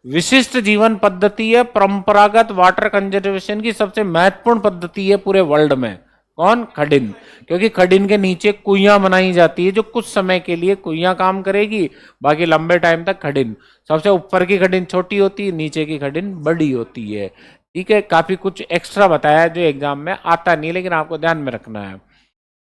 विशिष्ट जीवन पद्धति है, परंपरागत वाटर कंजर्वेशन की सबसे महत्वपूर्ण पद्धति है पूरे वर्ल्ड में। कौन? खडिन। क्योंकि खडिन के नीचे कुइयां बनाई जाती है, जो कुछ समय के लिए कुइयां काम करेगी, बाकी लंबे टाइम तक खडिन। सबसे ऊपर की खडिन छोटी होती है, नीचे की खडिन बड़ी होती है, ठीक है। काफी कुछ एक्स्ट्रा बताया है जो एग्जाम में आता नहीं, लेकिन आपको ध्यान में रखना है।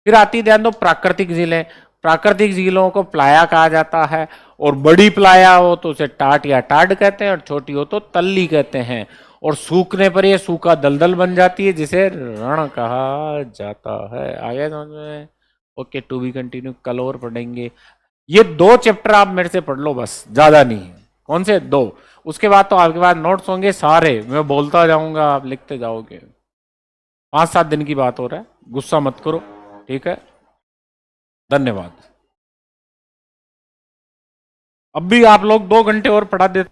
फिर आती, ध्यान दो, प्राकृतिक झीलें। प्राकृतिक झीलों को प्लाया कहा जाता है, और बड़ी प्लाया हो तो उसे टाट या टाड कहते हैं, और छोटी हो तो तल्ली कहते हैं। और सूखने पर यह सूखा दलदल बन जाती है, जिसे रण कहा जाता है। आगे समझ में? ओके, टू बी कंटिन्यू, कल और पढ़ेंगे। ये 2 चैप्टर आप मेरे से पढ़ लो बस, ज्यादा नहीं है। कौन से 2? उसके बाद तो आपके पास नोट्स होंगे सारे, मैं बोलता जाऊंगा, आप लिखते जाओगे। 5-7 दिन की बात हो रहा है, गुस्सा मत करो, ठीक है। धन्यवाद। अब भी आप लोग 2 घंटे और पढ़ा देते।